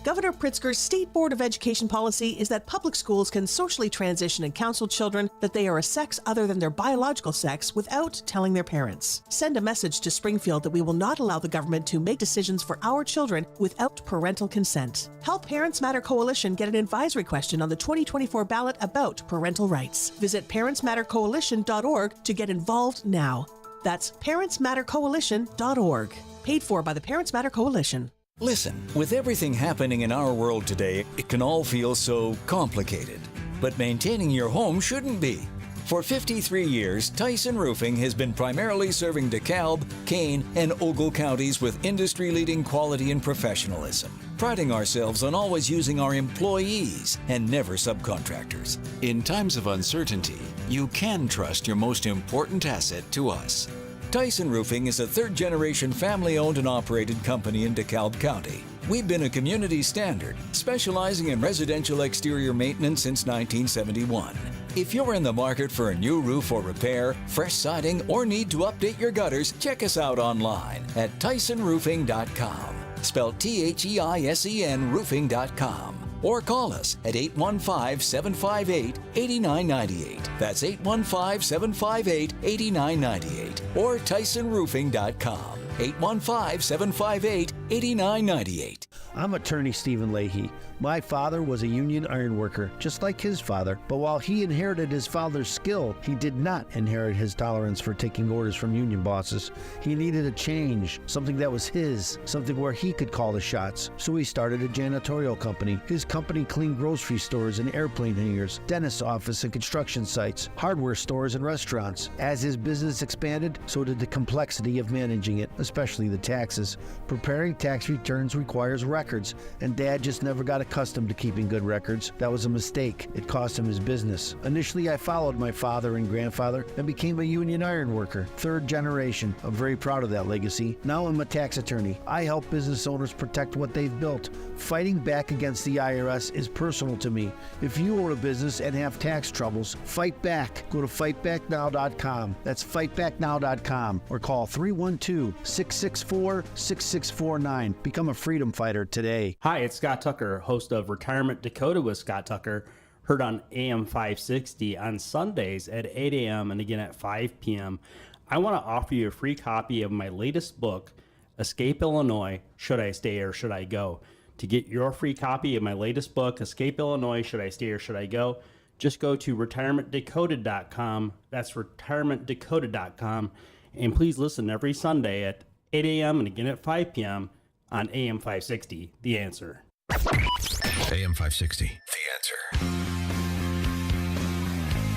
Governor Pritzker's State Board of Education policy is that public schools can socially transition and counsel children that they are a sex other than their biological sex without telling their parents. Send a message to Springfield that we will not allow the government to make decisions for our children without parental consent. Help Parents Matter Coalition get an advisory question on the 2024 ballot about parental rights. Visit parentsmattercoalition.org to get involved now. That's parentsmattercoalition.org. Paid for by the Parents Matter Coalition. Listen, with everything happening in our world today, it can all feel so complicated. But maintaining your home shouldn't be. For 53 years, Tyson Roofing has been primarily serving DeKalb, Kane, and Ogle counties with industry-leading quality and professionalism, priding ourselves on always using our employees and never subcontractors. In times of uncertainty, you can trust your most important asset to us. Tyson Roofing is a third-generation family-owned and operated company in DeKalb County. We've been a community standard, specializing in residential exterior maintenance since 1971. If you're in the market for a new roof or repair, fresh siding, or need to update your gutters, check us out online at tysonroofing.com. Spelled T-H-E-I-S-E-N roofing.com. Or call us at 815-758-8998. That's 815-758-8998. Or tysonroofing.com. 815-758-8998. I'm attorney Stephen Leahy. My father was a union iron worker, just like his father, but while he inherited his father's skill, he did not inherit his tolerance for taking orders from union bosses. He needed a change, something that was his, something where he could call the shots. So he started a janitorial company. His company cleaned grocery stores and airplane hangars, dentist office and construction sites, hardware stores and restaurants. As his business expanded, so did the complexity of managing it, especially the taxes. Preparing tax returns requires records, and Dad just never got accustomed to keeping good records. That was a mistake. It cost him his business. Initially, I followed my father and grandfather and became a union iron worker, third generation. I'm very proud of that legacy. Now I'm a tax attorney. I help business owners protect what they've built. Fighting back against the IRS is personal to me. If you own a business and have tax troubles, fight back. Go to fightbacknow.com. That's fightbacknow.com or call 312-664-6649. Become a freedom fighter today. Hi, it's Scott Tucker, host of Retirement Dakota with Scott Tucker, heard on AM 560 on Sundays at 8 a.m. and again at 5 p.m. I want to offer you a free copy of my latest book, Escape Illinois, Should I Stay or Should I Go? To get your free copy of my latest book, Escape Illinois, Should I Stay or Should I Go? Just go to retirementdecoded.com. That's retirementdecoded.com. And please listen every Sunday at 8 a.m. and again at 5 p.m. on AM 560, The Answer. AM 560, The Answer.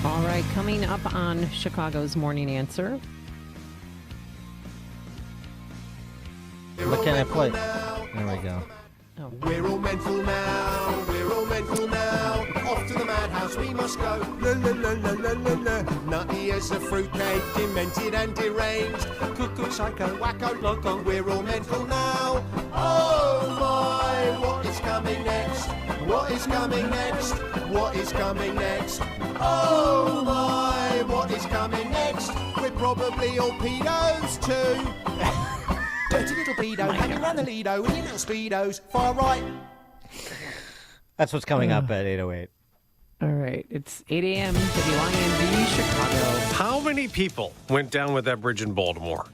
All right, coming up on Chicago's Morning Answer. What can I play? There we go. Oh. We're all mental now, we're all mental now. Off to the madhouse we must go. La la la la la la la. Nutty as a fruitcake, demented and deranged. Cuckoo, psycho, wacko, loco. We're all mental now. Oh my, what is coming next? What is coming next? What is coming next? Oh my, what is coming next? We're probably all pedos too. Dirty little pedo, hanging around the Lido in your little speedos. Far right. That's what's coming up at 8:08. All right, it's 8 a.m. WIND Chicago. How many people went down with that bridge in Baltimore?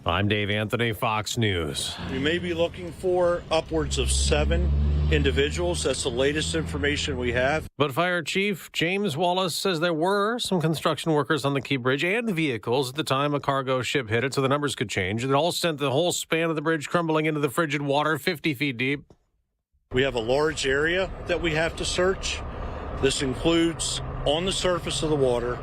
I'm Dave Anthony, Fox News. We may be looking for upwards of 7 individuals. That's the latest information we have. But Fire Chief James Wallace says there were some construction workers on the Key Bridge and vehicles at the time a cargo ship hit it, so the numbers could change. It all sent the whole span of the bridge crumbling into the frigid water 50 feet deep. We have a large area that we have to search. This includes on the surface of the water,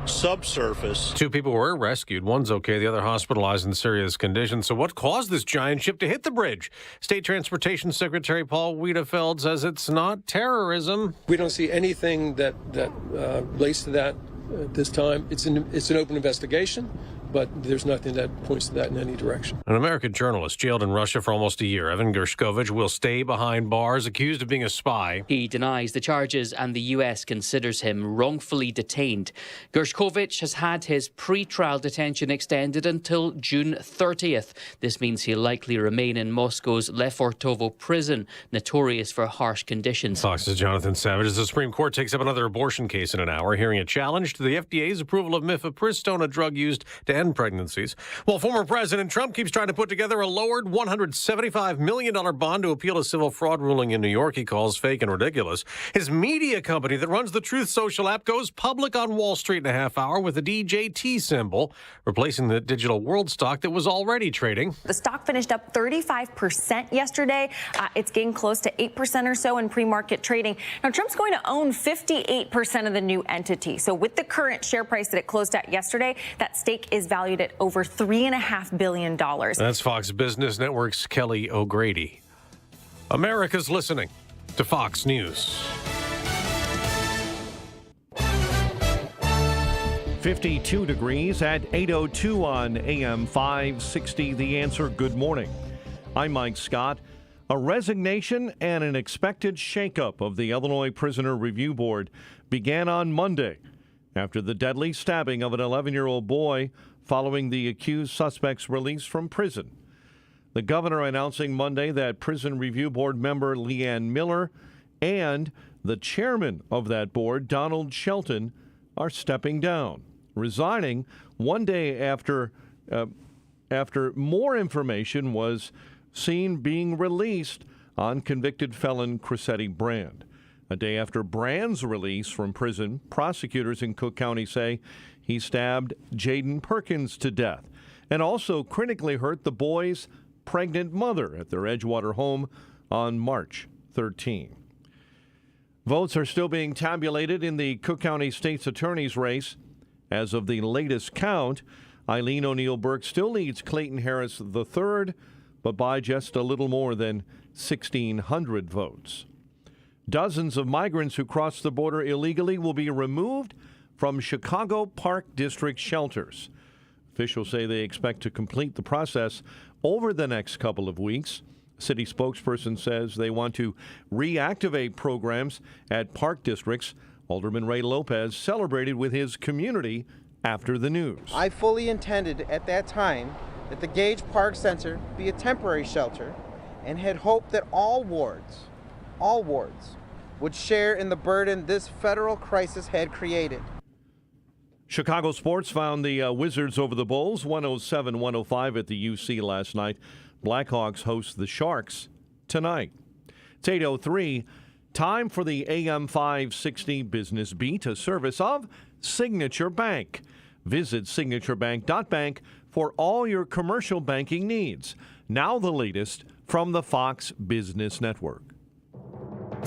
subsurface. 2 people were rescued. One's okay, the other hospitalized in serious condition. So what caused this giant ship to hit the bridge? State Transportation Secretary Paul Wiedefeld says it's not terrorism. We don't see anything that relates to that at this time. It's an open investigation, but there's nothing that points to that in any direction. An American journalist jailed in Russia for almost a year, Evan Gershkovich, will stay behind bars accused of being a spy. He denies the charges and the U.S. considers him wrongfully detained. Gershkovich has had his pre-trial detention extended until June 30th. This means he'll likely remain in Moscow's Lefortovo prison, notorious for harsh conditions. Fox's Jonathan Savage. The Supreme Court takes up another abortion case in an hour, hearing a challenge to the FDA's approval of mifepristone, a drug used to end pregnancies. Well, former President Trump keeps trying to put together a lowered $175 million bond to appeal a civil fraud ruling in New York he calls fake and ridiculous. His media company that runs the Truth Social app goes public on Wall Street in a half hour with a DJT symbol, replacing the digital world stock that was already trading. The stock finished up 35% yesterday. It's gained close to 8% or so in pre-market trading. Now, Trump's going to own 58% of the new entity. So with the current share price that it closed at yesterday, that stake is valued at over $3.5 billion. That's Fox Business Network's Kelly O'Grady. America's listening to Fox News. 52 degrees at 8:02 on AM 560. The Answer. Good morning. I'm Mike Scott. A resignation and an expected shakeup of the Illinois Prisoner Review Board began on Monday after the deadly stabbing of an 11-year-old boy following the accused suspect's release from prison. The governor announcing Monday that Prison Review Board member Leanne Miller and the chairman of that board, Donald Shelton, are stepping down, resigning one day after more information was seen being released on convicted felon Crissetti Brand. A day after Brand's release from prison, prosecutors in Cook County say he stabbed Jaden Perkins to death and also critically hurt the boy's pregnant mother at their Edgewater home on March 13. Votes are still being tabulated in the Cook County State's Attorney's race. As of the latest count, Eileen O'Neill Burke still leads Clayton Harris III, but by just a little more than 1,600 votes. Dozens of migrants who crossed the border illegally will be removed from Chicago Park District shelters. Officials say they expect to complete the process over the next couple of weeks. City spokesperson says they want to reactivate programs at park districts. Alderman Ray Lopez celebrated with his community after the news. I fully intended at that time that the Gage Park Center be a temporary shelter and had hoped that all wards would share in the burden this federal crisis had created. Chicago sports found the Wizards over the Bulls, 107-105 at the UC last night. Blackhawks host the Sharks tonight. It's 8:03. Time for the AM 560 Business Beat, a service of Signature Bank. Visit signaturebank.bank for all your commercial banking needs. Now the latest from the Fox Business Network.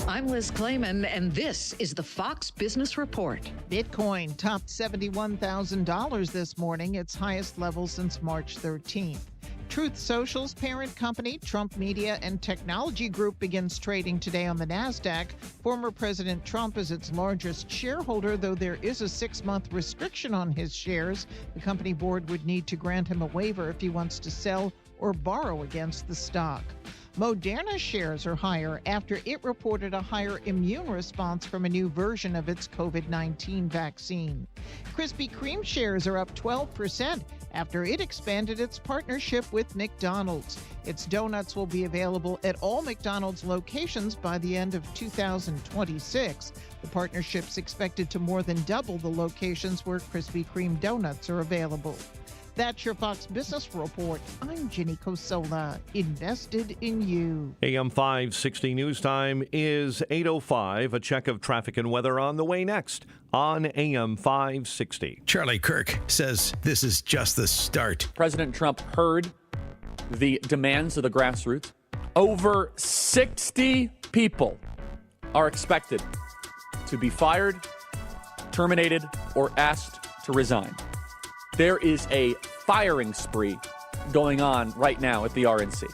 I'm Liz Clayman, and this is the Fox Business Report. Bitcoin topped $71,000 this morning, its highest level since March 13th. Truth Social's parent company, Trump Media and Technology Group, begins trading today on the NASDAQ. Former President Trump is its largest shareholder, though there is a 6-month restriction on his shares. The company board would need to grant him a waiver if he wants to sell or borrow against the stock. Moderna shares are higher after it reported a higher immune response from a new version of its COVID-19 vaccine. Krispy Kreme shares are up 12% after it expanded its partnership with McDonald's. Its donuts will be available at all McDonald's locations by the end of 2026. The partnership's expected to more than double the locations where Krispy Kreme donuts are available. That's your Fox Business Report. I'm Ginny Cosola, invested in you. AM 560 News Time is 8:05. A check of traffic and weather on the way next on AM 560. Charlie Kirk says this is just the start. President Trump heard the demands of the grassroots. Over 60 people are expected to be fired, terminated, or asked to resign. There is a firing spree going on right now at the RNC.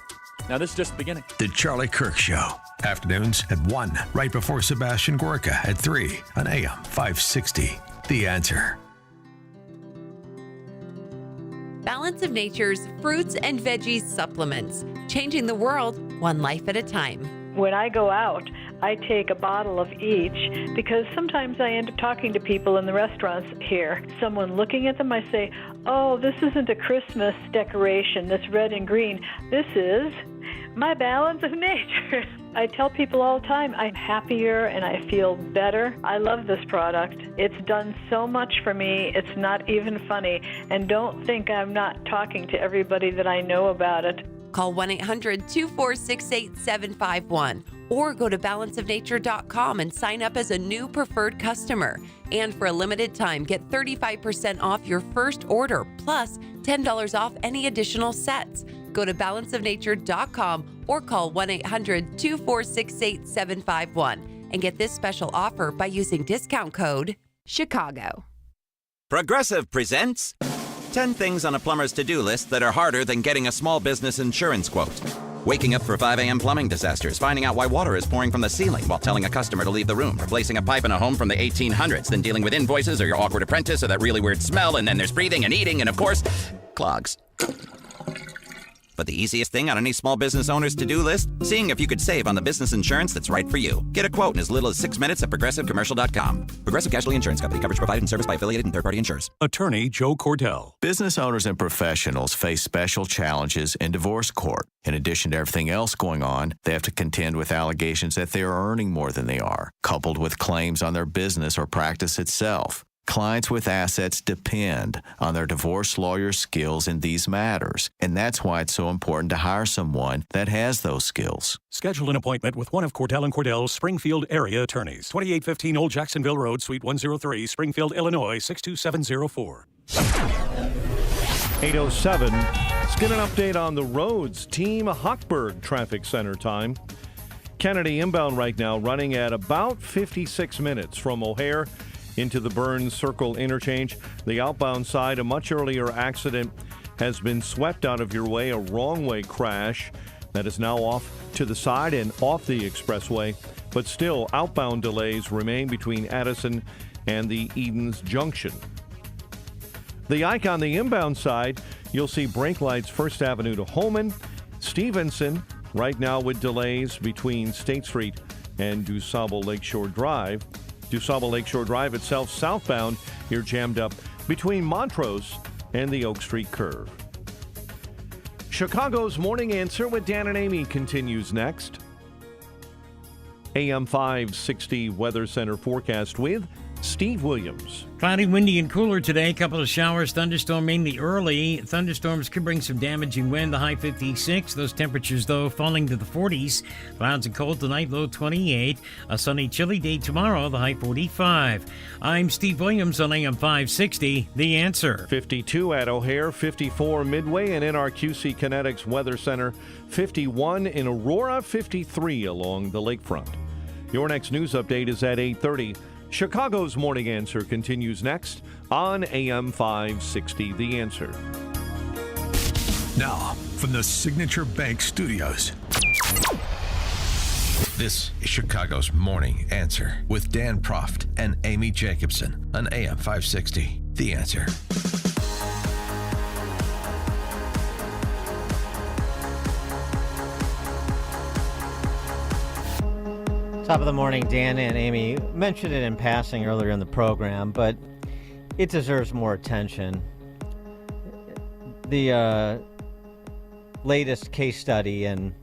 Now, this is just the beginning. The Charlie Kirk Show. Afternoons at 1, right before Sebastian Gorka at 3 on AM 560. The Answer. Balance of Nature's fruits and veggies supplements, changing the world one life at a time. When I go out, I take a bottle of each because sometimes I end up talking to people in the restaurants here. Someone looking at them, I say, oh, this isn't a Christmas decoration, this red and green. This is my balance of nature. I tell people all the time, I'm happier and I feel better. I love this product. It's done so much for me, it's not even funny. And don't think I'm not talking to everybody that I know about it. Call 1-800-246-8751 or go to balanceofnature.com and sign up as a new preferred customer. And for a limited time, get 35% off your first order, plus $10 off any additional sets. Go to balanceofnature.com or call 1-800-246-8751 and get this special offer by using discount code CHICAGO. Progressive presents 10 things on a plumber's to-do list that are harder than getting a small business insurance quote. Waking up for 5 a.m. plumbing disasters, finding out why water is pouring from the ceiling while telling a customer to leave the room, replacing a pipe in a home from the 1800s, then dealing with invoices or your awkward apprentice or that really weird smell, and then there's breathing and eating and, of course, clogs. But the easiest thing on any small business owner's to-do list? Seeing if you could save on the business insurance that's right for you. Get a quote in as little as 6 minutes at progressivecommercial.com. Progressive Casualty Insurance Company. Coverage provided and serviced by affiliated and third-party insurers. Attorney Joe Cordell. Business owners and professionals face special challenges in divorce court. In addition to everything else going on, they have to contend with allegations that they are earning more than they are, coupled with claims on their business or practice itself. Clients with assets depend on their divorce lawyer's skills in these matters, and that's why it's so important to hire someone that has those skills. Schedule an appointment with one of Cordell & Cordell's Springfield area attorneys. 2815 Old Jacksonville Road, Suite 103, Springfield, Illinois, 62704. 8:07. Let's get an update on the roads. Team Hochberg Traffic Center time. Kennedy inbound right now running at about 56 minutes from O'Hare into the Burns Circle interchange. The outbound side, a much earlier accident has been swept out of your way, a wrong-way crash that is now off to the side and off the expressway. But still, outbound delays remain between Addison and the Edens Junction. The Ike on the inbound side, you'll see brake lights First Avenue to Holman. Stevenson, right now with delays between State Street and DuSable Lakeshore Drive. DuSable Lakeshore Drive itself southbound, you're jammed up between Montrose and the Oak Street curve. Chicago's Morning Answer with Dan and Amy continues next. AM 560 Weather Center forecast with Steve Williams. Cloudy, windy, and cooler today. A couple of showers, thunderstorm mainly early. Thunderstorms could bring some damaging wind, the high 56. Those temperatures, though, falling to the 40s. Clouds and cold tonight, low 28. A sunny, chilly day tomorrow, the high 45. I'm Steve Williams on AM 560, The Answer. 52 at O'Hare, 54 Midway, and in our QC Kinetics Weather Center, 51 in Aurora, 53 along the lakefront. Your next news update is at 8:30. Chicago's Morning Answer continues next on AM 560, The Answer. Now, from the Signature Bank Studios, this is Chicago's Morning Answer with Dan Proft and Amy Jacobson on AM 560, The Answer. Top of the morning, Dan and Amy mentioned it in passing earlier in the program, but it deserves more attention. The latest case study in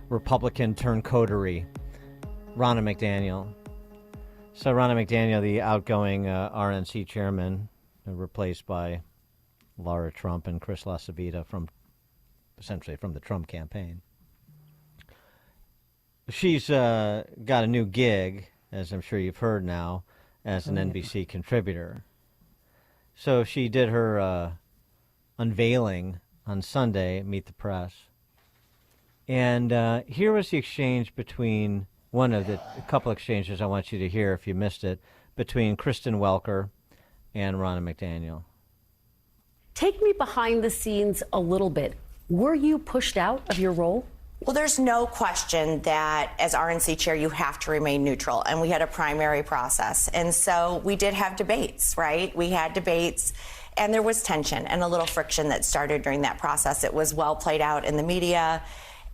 Republican turncoatery, Ronna McDaniel. So Ronna McDaniel, the outgoing RNC chairman, replaced by Laura Trump and Chris LaCivita essentially from the Trump campaign. She's got a new gig, as I'm sure you've heard now, as an NBC contributor. So she did her unveiling on Sunday, Meet the Press. And here was the exchange between a couple exchanges I want you to hear if you missed it, between Kristen Welker and Ronna McDaniel. Take me behind the scenes a little bit. Were you pushed out of your role? Well, there's no question that as RNC chair, you have to remain neutral. And we had a primary process. And so we did have debates, right? We had debates and there was tension and a little friction that started during that process. It was well played out in the media.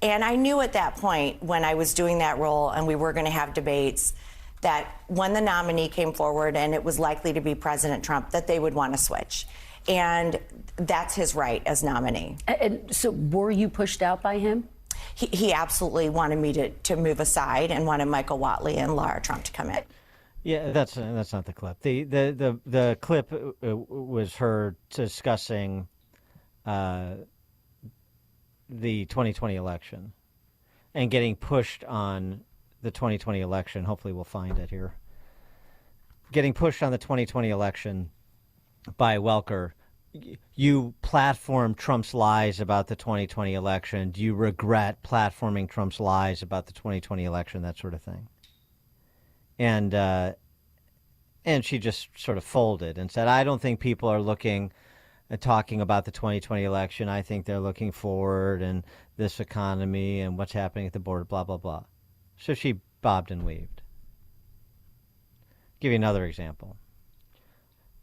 And I knew at that point when I was doing that role and we were going to have debates that when the nominee came forward and it was likely to be President Trump, that they would want to switch. And that's his right as nominee. And so were you pushed out by him? He absolutely wanted me to move aside and wanted Michael Whatley and Laura Trump to come in. Yeah, that's not the clip. The clip was her discussing the 2020 election and getting pushed on the 2020 election. Hopefully we'll find it here. Getting pushed on the 2020 election by Welker. You platformed Trump's lies about the 2020 election. Do you regret platforming Trump's lies about the 2020 election? That sort of thing. And she just sort of folded and said, I don't think people are looking at talking about the 2020 election. I think they're looking forward and this economy and what's happening at the border, blah, blah, blah. So she bobbed and weaved. Give you another example.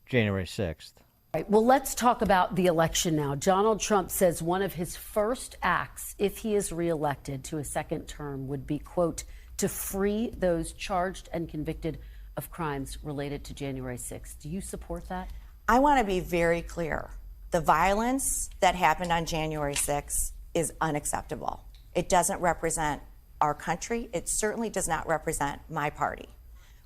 January 6th. Right. Well, let's talk about the election now. Donald Trump says one of his first acts, if he is reelected to a second term, would be, quote, to free those charged and convicted of crimes related to January 6th. Do you support that? I want to be very clear. The violence that happened on January 6th is unacceptable. It doesn't represent our country. It certainly does not represent my party.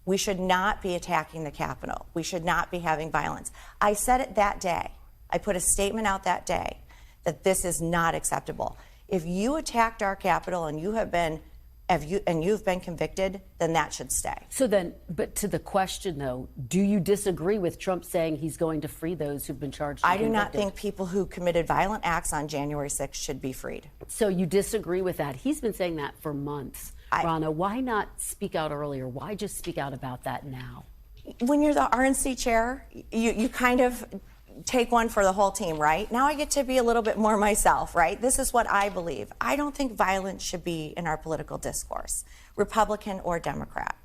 We should not be attacking the Capitol. We should not be having violence. I said it that day. I put a statement out that day that this is not acceptable. If you attacked our Capitol and you've been convicted, then that should stay. So then, but to the question though, do you disagree with Trump saying he's going to free those who've been charged? I do not think people who committed violent acts on January 6th should be freed. So you disagree with that? He's been saying that for months. Ronna, why not speak out earlier? Why just speak out about that now? When you're the RNC chair, you kind of take one for the whole team, right? Now I get to be a little bit more myself, right? This is what I believe. I don't think violence should be in our political discourse, Republican or Democrat.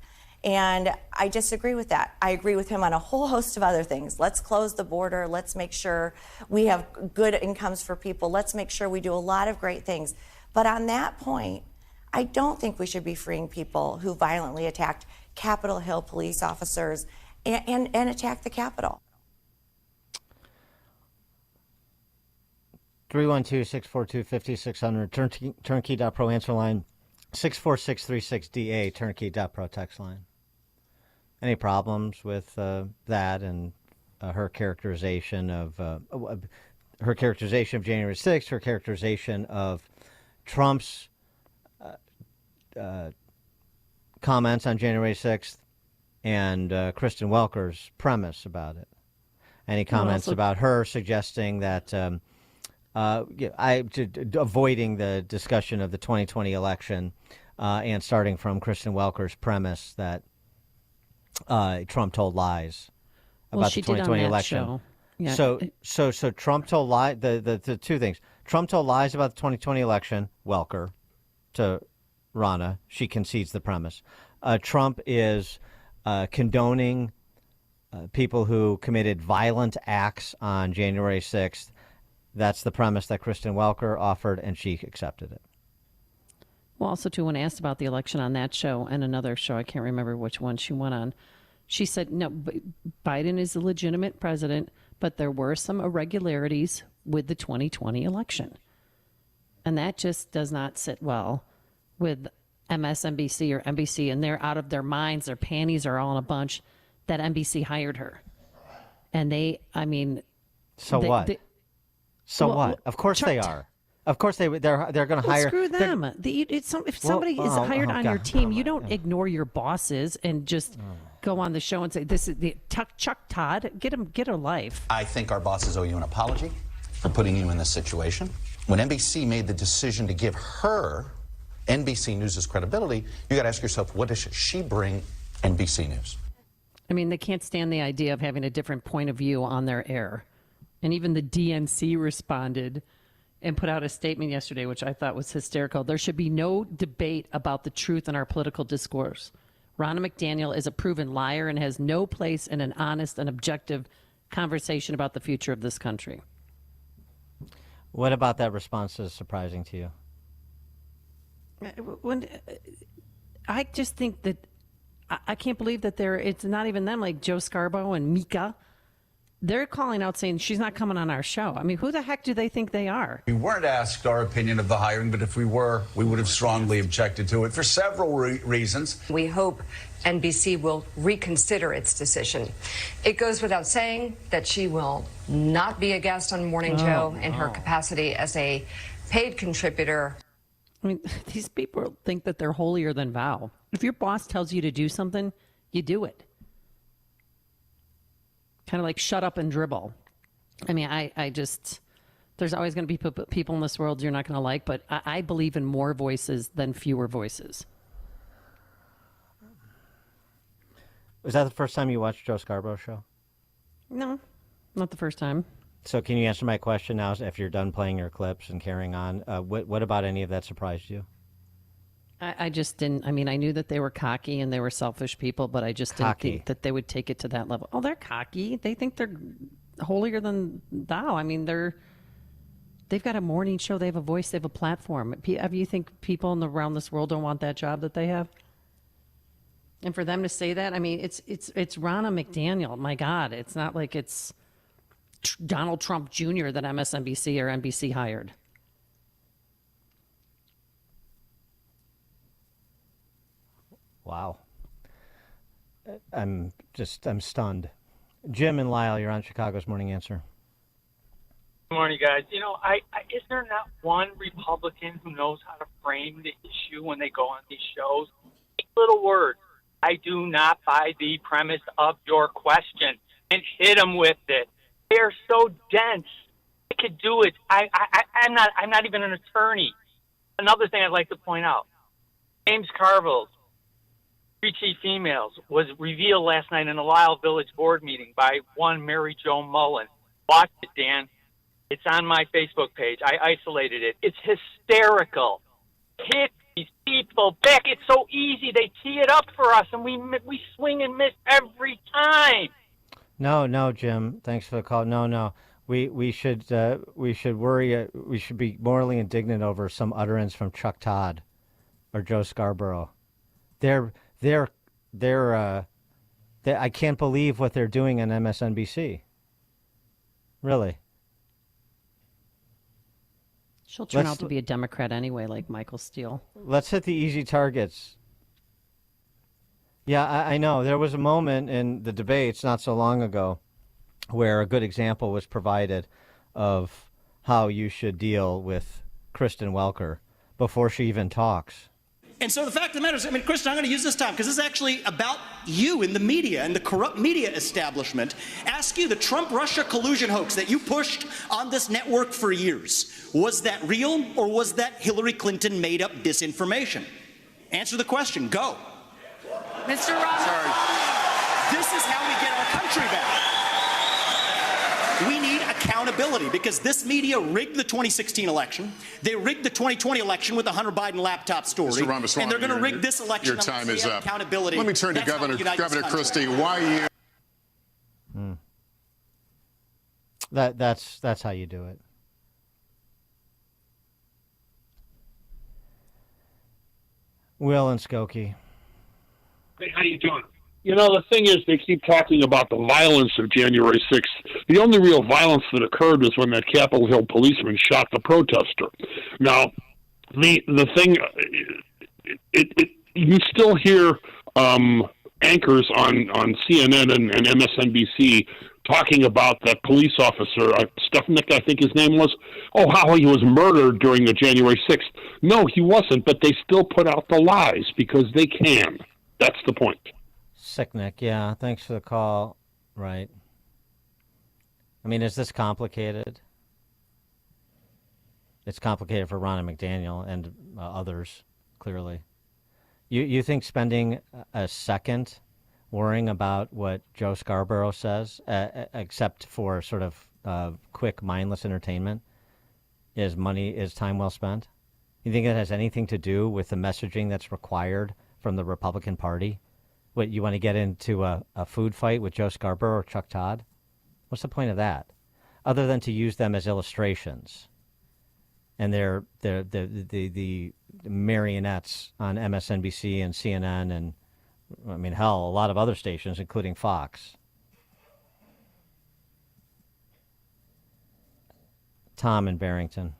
And I disagree with that. I agree with him on a whole host of other things. Let's close the border. Let's make sure we have good incomes for people. Let's make sure we do a lot of great things. But on that point, I don't think we should be freeing people who violently attacked Capitol Hill police officers and attacked the Capitol. 312-642-5600, turnkey.pro answer line, 64636DA, turnkey.pro text line. Any problems with that and her characterization of January 6th, her characterization of Trump's comments on January 6th, and Kristen Welker's premise about it? Any comments about her suggesting that avoiding the discussion of the 2020 election and starting from Kristen Welker's premise that Trump told lies about the 2020 election? Show. Yeah. So Trump told lies. The two things: Trump told lies about the 2020 election. Welker, to Rana, she concedes the premise. Trump is condoning people who committed violent acts on January 6th. That's the premise that Kristen Welker offered, and she accepted it. Well, also, too, when asked about the election on that show and another show, I can't remember which one she went on, she said, no, Biden is a legitimate president, but there were some irregularities with the 2020 election. And that just does not sit well with MSNBC or NBC, and they're out of their minds. Their panties are all in a bunch that NBC hired her. And they, I mean... So what? What? Of course they are. Of course they're going to hire... Screw them. If somebody is hired on your team, you don't ignore your bosses and just go on the show and say, this is the Chuck Todd, get a life. I think our bosses owe you an apology for putting you in this situation. When NBC made the decision to give her NBC News' credibility, you got to ask yourself, what does she bring NBC News? I mean, they can't stand the idea of having a different point of view on their air. And even the DNC responded and put out a statement yesterday, which I thought was hysterical. There should be no debate about the truth in our political discourse. Ronna McDaniel is a proven liar and has no place in an honest and objective conversation about the future of this country. What about that response is surprising to you? I just think that I can't believe that it's not even them, like Joe Scarborough and Mika. They're calling out saying she's not coming on our show. I mean, who the heck do they think they are? We weren't asked our opinion of the hiring, but if we were, we would have strongly objected to it for several reasons. We hope NBC will reconsider its decision. It goes without saying that she will not be a guest on Morning Joe in her capacity as a paid contributor. I mean, these people think that they're holier than thou. If your boss tells you to do something, you do it. Kind of like shut up and dribble. I mean, I just, there's always going to be people in this world you're not going to like, but I believe in more voices than fewer voices. Was that the first time you watched Joe Scarborough's show? No, not the first time. So can you answer my question now if you're done playing your clips and carrying on? What about any of that surprised you? I just didn't. I mean, I knew that they were cocky and they were selfish people, but I just didn't think that they would take it to that level. Oh, they're cocky. They think they're holier than thou. I mean, they've got a morning show. They have a voice. They have a platform. You think people around this world don't want that job that they have? And for them to say that, I mean, it's Ronna McDaniel. My God, it's not like it's Donald Trump Jr. that MSNBC or NBC hired. Wow. I'm stunned. Jim and Lyle, you're on Chicago's Morning Answer. Good morning, guys. You know, is there not one Republican who knows how to frame the issue when they go on these shows? Little word. I do not buy the premise of your question, and hit them with it. They are so dense. I could do it. I'm not even an attorney. Another thing I'd like to point out: James Carville's Three Chief Females was revealed last night in a Lyle Village board meeting by one Mary Jo Mullen. Watch it, Dan. It's on my Facebook page. I isolated it. It's hysterical. Hit these people back. It's so easy. They tee it up for us, and we swing and miss every time. No, Jim. Thanks for the call. No. We should worry. We should be morally indignant over some utterance from Chuck Todd or Joe Scarborough. They're I can't believe what they're doing on MSNBC. Really. She'll turn out to be a Democrat anyway, like Michael Steele. Let's hit the easy targets. Yeah, I know. There was a moment in the debates not so long ago where a good example was provided of how you should deal with Kristen Welker before she even talks. And so the fact of the matter is, Kristen, I'm going to use this time because this is actually about you in the media and the corrupt media establishment. Ask you, the Trump-Russia collusion hoax that you pushed on this network for years, was that real or was that Hillary Clinton made up disinformation? Answer the question. Go. Mr. Ross. Sorry. This is how we get our country back. We need accountability because this media rigged the 2016 election. They rigged the 2020 election with the Hunter Biden laptop story. Mr. Ramaswamy, and they're going to rig this election. Your time is up. Accountability. Let me turn to Governor Christie. Why you? That's how you do it. Will and Skokie. Hey, how you doing? You know, the thing is, they keep talking about the violence of January 6th. The only real violence that occurred was when that Capitol Hill policeman shot the protester. Now, the thing, you still hear anchors on CNN and MSNBC talking about that police officer, Stefanik, I think his name was, how he was murdered during the January 6th. No, he wasn't, but they still put out the lies because they can. That's the point. Sicknick, yeah. Thanks for the call. Right. I mean, is this complicated? It's complicated for Ron and McDaniel and others, clearly. You think spending a second worrying about what Joe Scarborough says, except for sort of quick, mindless entertainment, is time well spent? You think it has anything to do with the messaging that's required from the Republican Party? What, you want to get into a food fight with Joe Scarborough or Chuck Todd? What's the point of that? Other than to use them as illustrations. And they're the marionettes on MSNBC and CNN and, I mean, hell, a lot of other stations, including Fox. Tom in Barrington.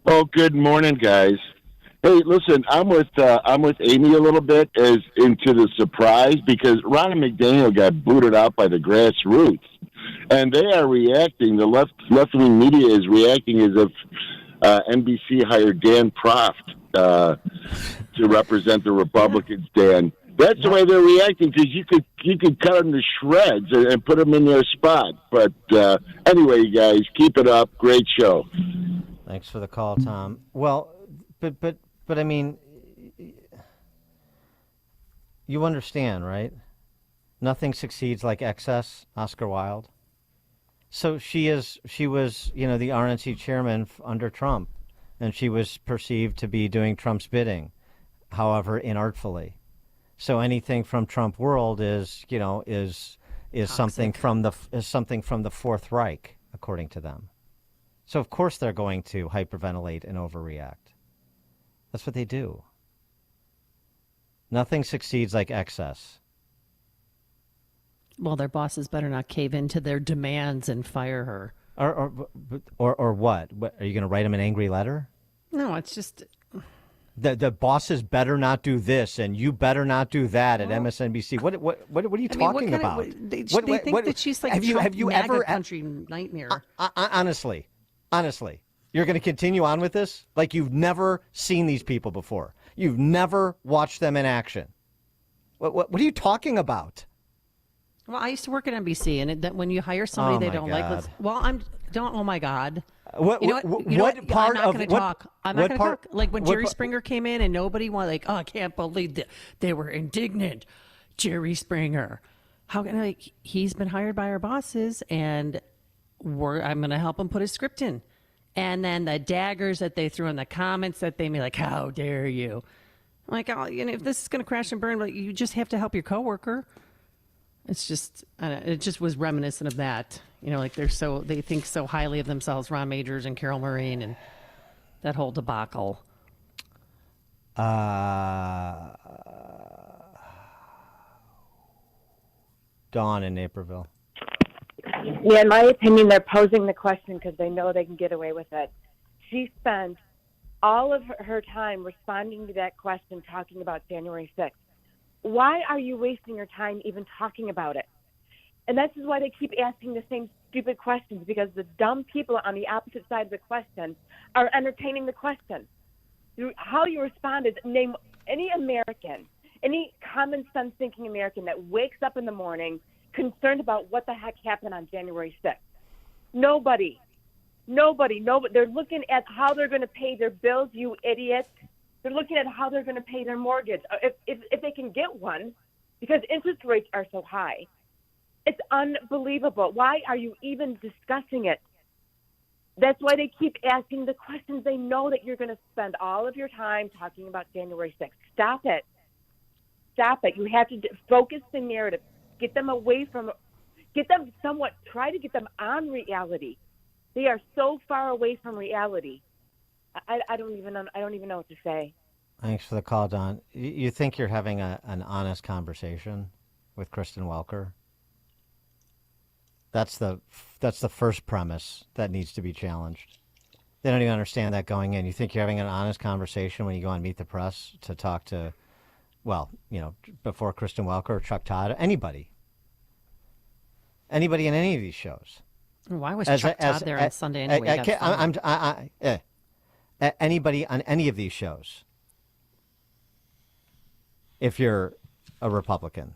Oh, good morning, guys. Hey, listen, I'm with Amy a little bit as into the surprise because Ron and McDaniel got booted out by the grassroots, and they are reacting. The left-wing media is reacting as if NBC hired Dan Proft to represent the Republicans. Dan, that's the way they're reacting because you could cut them to shreds and put them in their spot. But anyway, you guys, keep it up. Great show. Thanks for the call, Tom. Well, but I mean, you understand, right? Nothing succeeds like excess, Oscar Wilde. So she was, the RNC chairman under Trump, and she was perceived to be doing Trump's bidding, however inartfully. So anything from Trump world is something from the Fourth Reich, according to them. So of course they're going to hyperventilate and overreact. That's what they do. Nothing succeeds like excess. Well, their bosses better not cave into their demands and fire her. Or what? Are you going to write them an angry letter? No, it's just the bosses better not do this, and you better not do that at MSNBC. What are you talking about? They think that she's like have you ever country nightmare. Honestly, you're going to continue on with this like you've never seen these people before. You've never watched them in action. What are you talking about? Well, I used to work at NBC, and when you hire somebody they don't like, oh my God. What part I'm not of going to talk. I'm not going to talk. Like when Jerry Springer came in and nobody wanted, like, I can't believe they were indignant. Jerry Springer. How can he's been hired by our bosses, and I'm going to help him put his script in. And then the daggers that they threw in the comments that they made, like, how dare you? I'm like, if this is going to crash and burn, you just have to help your coworker. It's just, it just was reminiscent of that. Like they think so highly of themselves, Ron Majors and Carol Maureen and that whole debacle. Dawn in Naperville. Yeah, in my opinion, they're posing the question because they know they can get away with it. She spent all of her time responding to that question, talking about January 6th. Why are you wasting your time even talking about it? And this is why they keep asking the same stupid questions, because the dumb people on the opposite side of the question are entertaining the question. How you respond is name any American, any common sense thinking American that wakes up in the morning concerned about what the heck happened on January 6th. Nobody. They're looking at how they're going to pay their bills, you idiots. They're looking at how they're going to pay their mortgage, if they can get one, because interest rates are so high. It's unbelievable. Why are you even discussing it? That's why they keep asking the questions. They know that you're going to spend all of your time talking about January 6th. Stop it. You have to focus the narrative. Get them away from, try to get them on reality. They are so far away from reality. I don't even know what to say. Thanks for the call, Don. You think you're having an honest conversation with Kristen Welker? That's the first premise that needs to be challenged. They don't even understand that going in. You think you're having an honest conversation when you go on Meet the Press to talk to, before Kristen Welker or Chuck Todd, anybody in any of these shows. Why was Chuck Todd there on Sunday anyway? Anybody on any of these shows, if you're a Republican,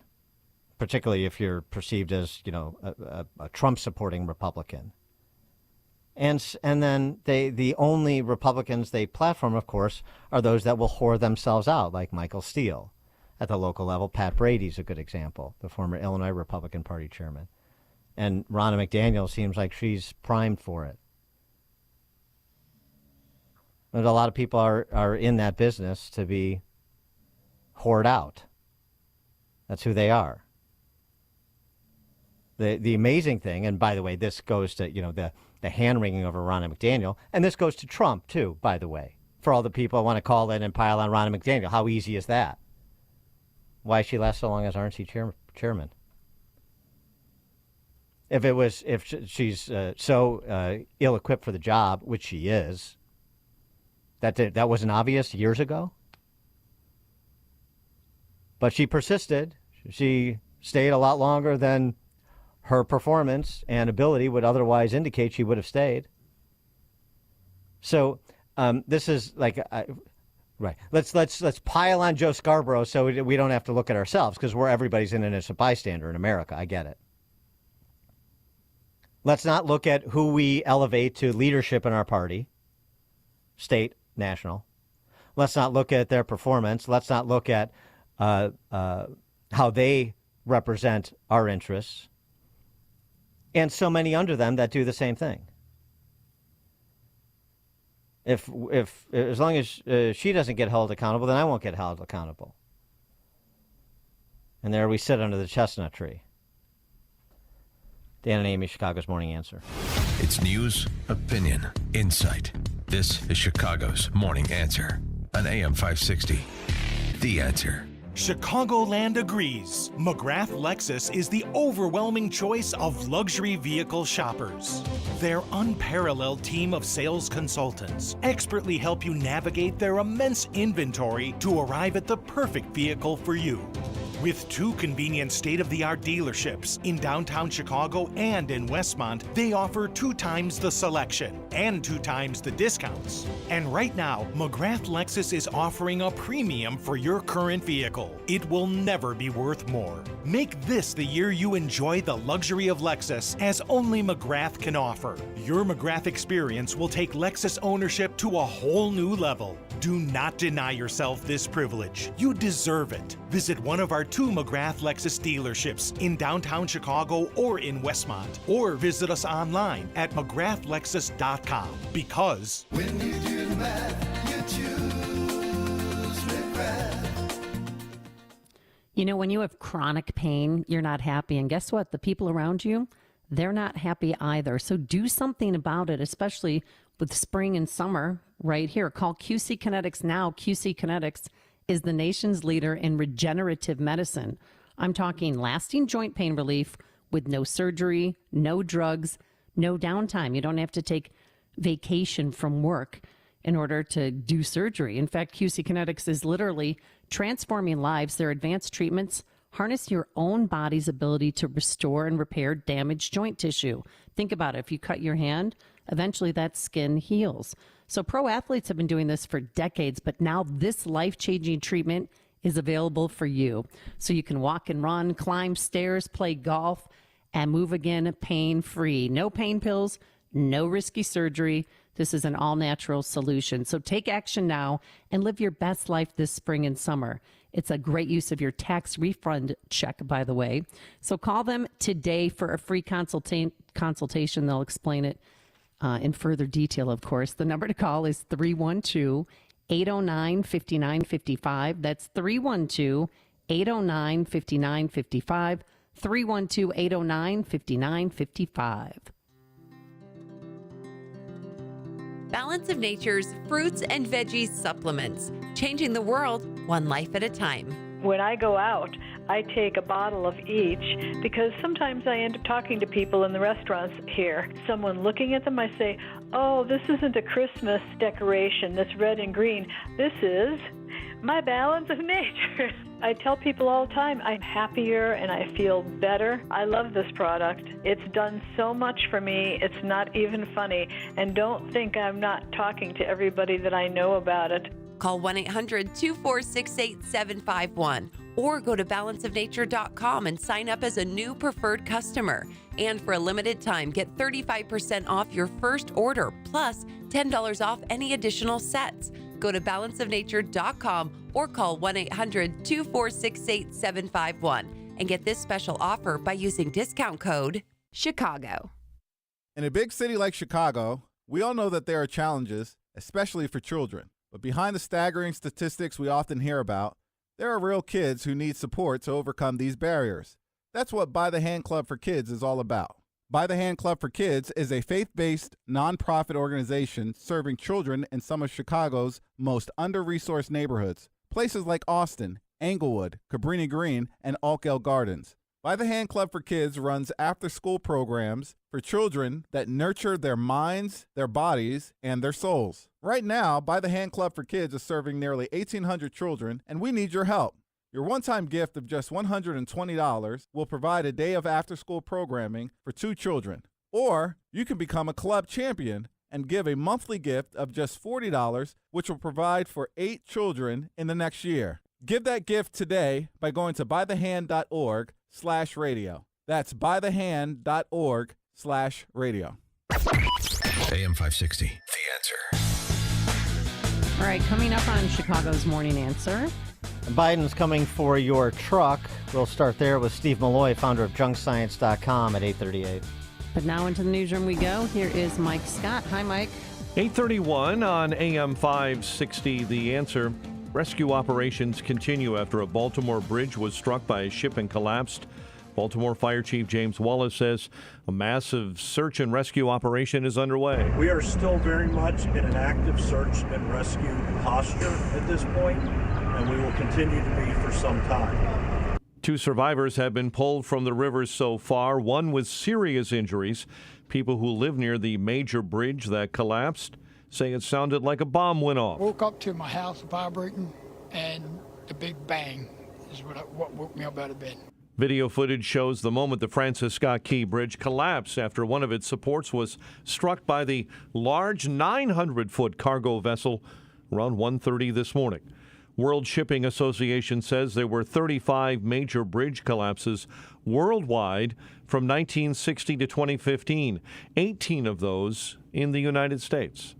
particularly if you're perceived as, a Trump-supporting Republican. And then the only Republicans they platform, of course, are those that will whore themselves out, like Michael Steele. At the local level, Pat Brady's a good example, the former Illinois Republican Party chairman. And Ronna McDaniel seems like she's primed for it. But a lot of people are in that business to be whored out. That's who they are. The amazing thing, and by the way, this goes to, the hand-wringing over Ronna McDaniel, and this goes to Trump, too, by the way, for all the people who want to call in and pile on Ronna McDaniel. How easy is that? Why she lasts so long as RNC chairman? If she's so ill-equipped for the job, which she is, that wasn't obvious years ago. But she persisted. She stayed a lot longer than her performance and ability would otherwise indicate she would have stayed. So this is like, right. Let's pile on Joe Scarborough so we don't have to look at ourselves, because everybody's in an innocent bystander in America. I get it. Let's not look at who we elevate to leadership in our party, state, national. Let's not look at their performance. Let's not look at how they represent our interests. And so many under them that do the same thing. If as long as she doesn't get held accountable, then I won't get held accountable. And there we sit under the chestnut tree. Dan and Amy, Chicago's Morning Answer. It's news, opinion, insight. This is Chicago's Morning Answer on AM 560. The Answer. Chicagoland agrees. McGrath Lexus is the overwhelming choice of luxury vehicle shoppers. Their unparalleled team of sales consultants expertly help you navigate their immense inventory to arrive at the perfect vehicle for you. With 2 convenient state-of-the-art dealerships in downtown Chicago and in Westmont, they offer 2 times the selection and 2 times the discounts. And right now, McGrath Lexus is offering a premium for your current vehicle. It will never be worth more. Make this the year you enjoy the luxury of Lexus, as only McGrath can offer. Your McGrath experience will take Lexus ownership to a whole new level. Do not deny yourself this privilege. You deserve it. Visit one of our 2 McGrath Lexus dealerships in downtown Chicago or in Westmont, or visit us online at McGrathLexus.com, because when you do the math, you choose McGrath. When you have chronic pain, you're not happy. And guess what? The people around you, they're not happy either. So do something about it, especially with spring and summer right here. Call QC Kinetics now. QC Kinetics is the nation's leader in regenerative medicine. I'm talking lasting joint pain relief with no surgery, no drugs, no downtime. You don't have to take vacation from work. in order to do surgery. In fact, QC Kinetics is literally transforming lives. Their advanced treatments harness your own body's ability to restore and repair damaged joint tissue. Think about it. If you cut your hand, eventually that skin heals. So pro athletes have been doing this for decades, but now this life-changing treatment is available for you. So you can walk and run, climb stairs, play golf, and move again pain-free. No pain pills, no risky surgery. This is an all-natural solution. So take action now and live your best life this spring and summer. It's a great use of your tax refund check, by the way. So call them today for a free consultation. They'll explain it in further detail, of course. The number to call is 312-809-5955. That's 312-809-5955. 312-809-5955. Balance of Nature's fruits and veggies supplements, changing the world one life at a time. When I go out, I take a bottle of each because sometimes I end up talking to people in the restaurants here. Someone looking at them, I say, oh, this isn't a Christmas decoration, this red and green. This is my Balance of Nature. I tell people all the time, I'm happier and I feel better. I love this product. It's done so much for me, it's not even funny. And don't think I'm not talking to everybody that I know about it. Call 1-800-246-8751 or go to balanceofnature.com and sign up as a new preferred customer. And for a limited time, get 35% off your first order, plus $10 off any additional sets. Go to balanceofnature.com or call 1-800-246-8751 and get this special offer by using discount code CHICAGO. In a big city like Chicago, we all know that there are challenges, especially for children. But behind the staggering statistics we often hear about, there are real kids who need support to overcome these barriers. That's what By the Hand Club for Kids is all about. By the Hand Club for Kids is a faith-based, nonprofit organization serving children in some of Chicago's most under-resourced neighborhoods, places like Austin, Englewood, Cabrini Green, and Altgeld Gardens. By the Hand Club for Kids runs after-school programs for children that nurture their minds, their bodies, and their souls. Right now, By the Hand Club for Kids is serving nearly 1,800 children, and we need your help. Your one-time gift of just $120 will provide a day of after-school programming for 2 children. Or you can become a club champion and give a monthly gift of just $40, which will provide for 8 children in the next year. Give that gift today by going to bythehand.org/radio. That's bythehand.org/radio. AM 560, The Answer. All right, coming up on Chicago's Morning Answer. Biden's coming for your truck. We'll start there with Steve Malloy, founder of junkscience.com at 8:38. But now into the newsroom we go. Here is Mike Scott. Hi, Mike. 8:31 on AM 560, The Answer. Rescue operations continue after a Baltimore bridge was struck by a ship and collapsed. Baltimore Fire Chief James Wallace says a massive search and rescue operation is underway. We are still very much in an active search and rescue posture at this point, and we will continue to be for some time. 2 survivors have been pulled from the river so far, one with serious injuries. People who live near the major bridge that collapsed say it sounded like a bomb went off. Woke up to my house vibrating, and the big bang is what woke me up out of bed. Video footage shows the moment the Francis Scott Key Bridge collapsed after one of its supports was struck by the large 900-foot cargo vessel around 1:30 this morning. World Shipping Association says there were 35 major bridge collapses worldwide from 1960 to 2015, 18 of those in the United States.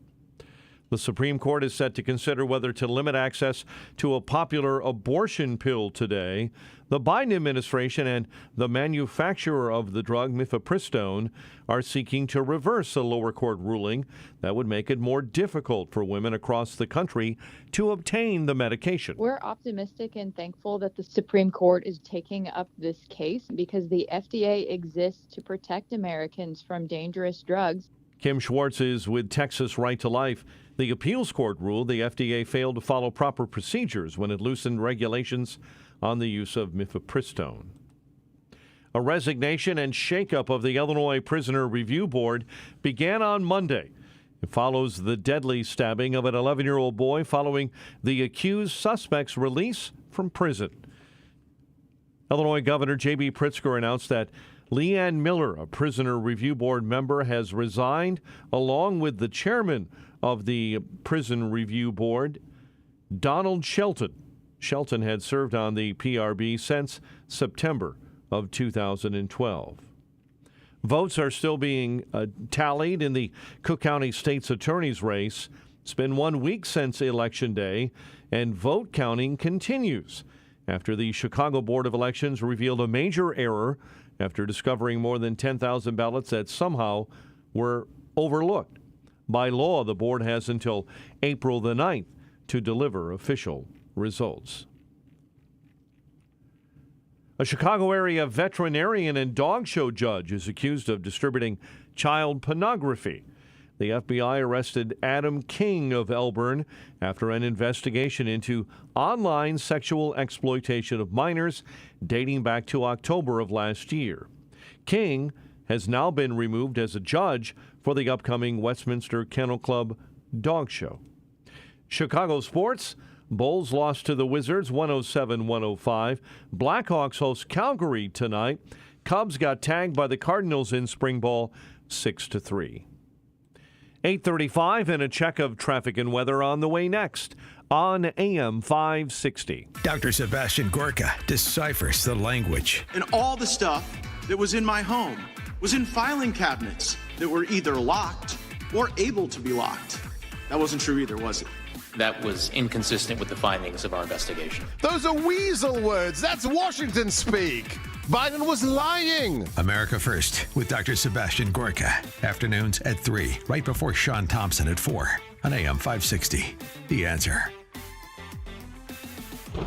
The Supreme Court is set to consider whether to limit access to a popular abortion pill today. The Biden administration and the manufacturer of the drug, mifepristone, are seeking to reverse a lower court ruling that would make it more difficult for women across the country to obtain the medication. We're optimistic and thankful that the Supreme Court is taking up this case because the FDA exists to protect Americans from dangerous drugs. Kim Schwartz is with Texas Right to Life. The appeals court ruled the FDA failed to follow proper procedures when it loosened regulations on the use of mifepristone. A resignation and shakeup of the Illinois Prisoner Review Board began on Monday It follows the deadly stabbing of an 11-year-old boy following the accused suspect's release from prison. Illinois Governor J.B. Pritzker announced that Leanne Miller, a prisoner review board member, has resigned, along with the chairman of the prison review board, Donald Shelton. Shelton had served on the PRB since September of 2012. Votes are still being tallied in the Cook County State's Attorney's race. It's been 1 week since Election Day, and vote counting continues after the Chicago Board of Elections revealed a major error after discovering more than 10,000 ballots that somehow were overlooked. By law, the board has until April the 9th to deliver official results. A Chicago area veterinarian and dog show judge is accused of distributing child pornography. The FBI arrested Adam King of Elburn after an investigation into online sexual exploitation of minors dating back to October of last year. King has now been removed as a judge for the upcoming Westminster Kennel Club dog show. Chicago sports. Bulls lost to the Wizards 107-105. Blackhawks host Calgary tonight. Cubs got tagged by the Cardinals in spring ball 6-3. 8:35 and a check of traffic and weather on the way next on AM 560. Dr. Sebastian Gorka deciphers the language. And all the stuff that was in my home was in filing cabinets that were either locked or able to be locked. That wasn't true either, was it? That was inconsistent with the findings of our investigation. Those are weasel words. That's Washington speak. Biden was lying. America First with Dr. Sebastian Gorka. Afternoons at 3, right before Sean Thompson at 4 on AM 560. The Answer.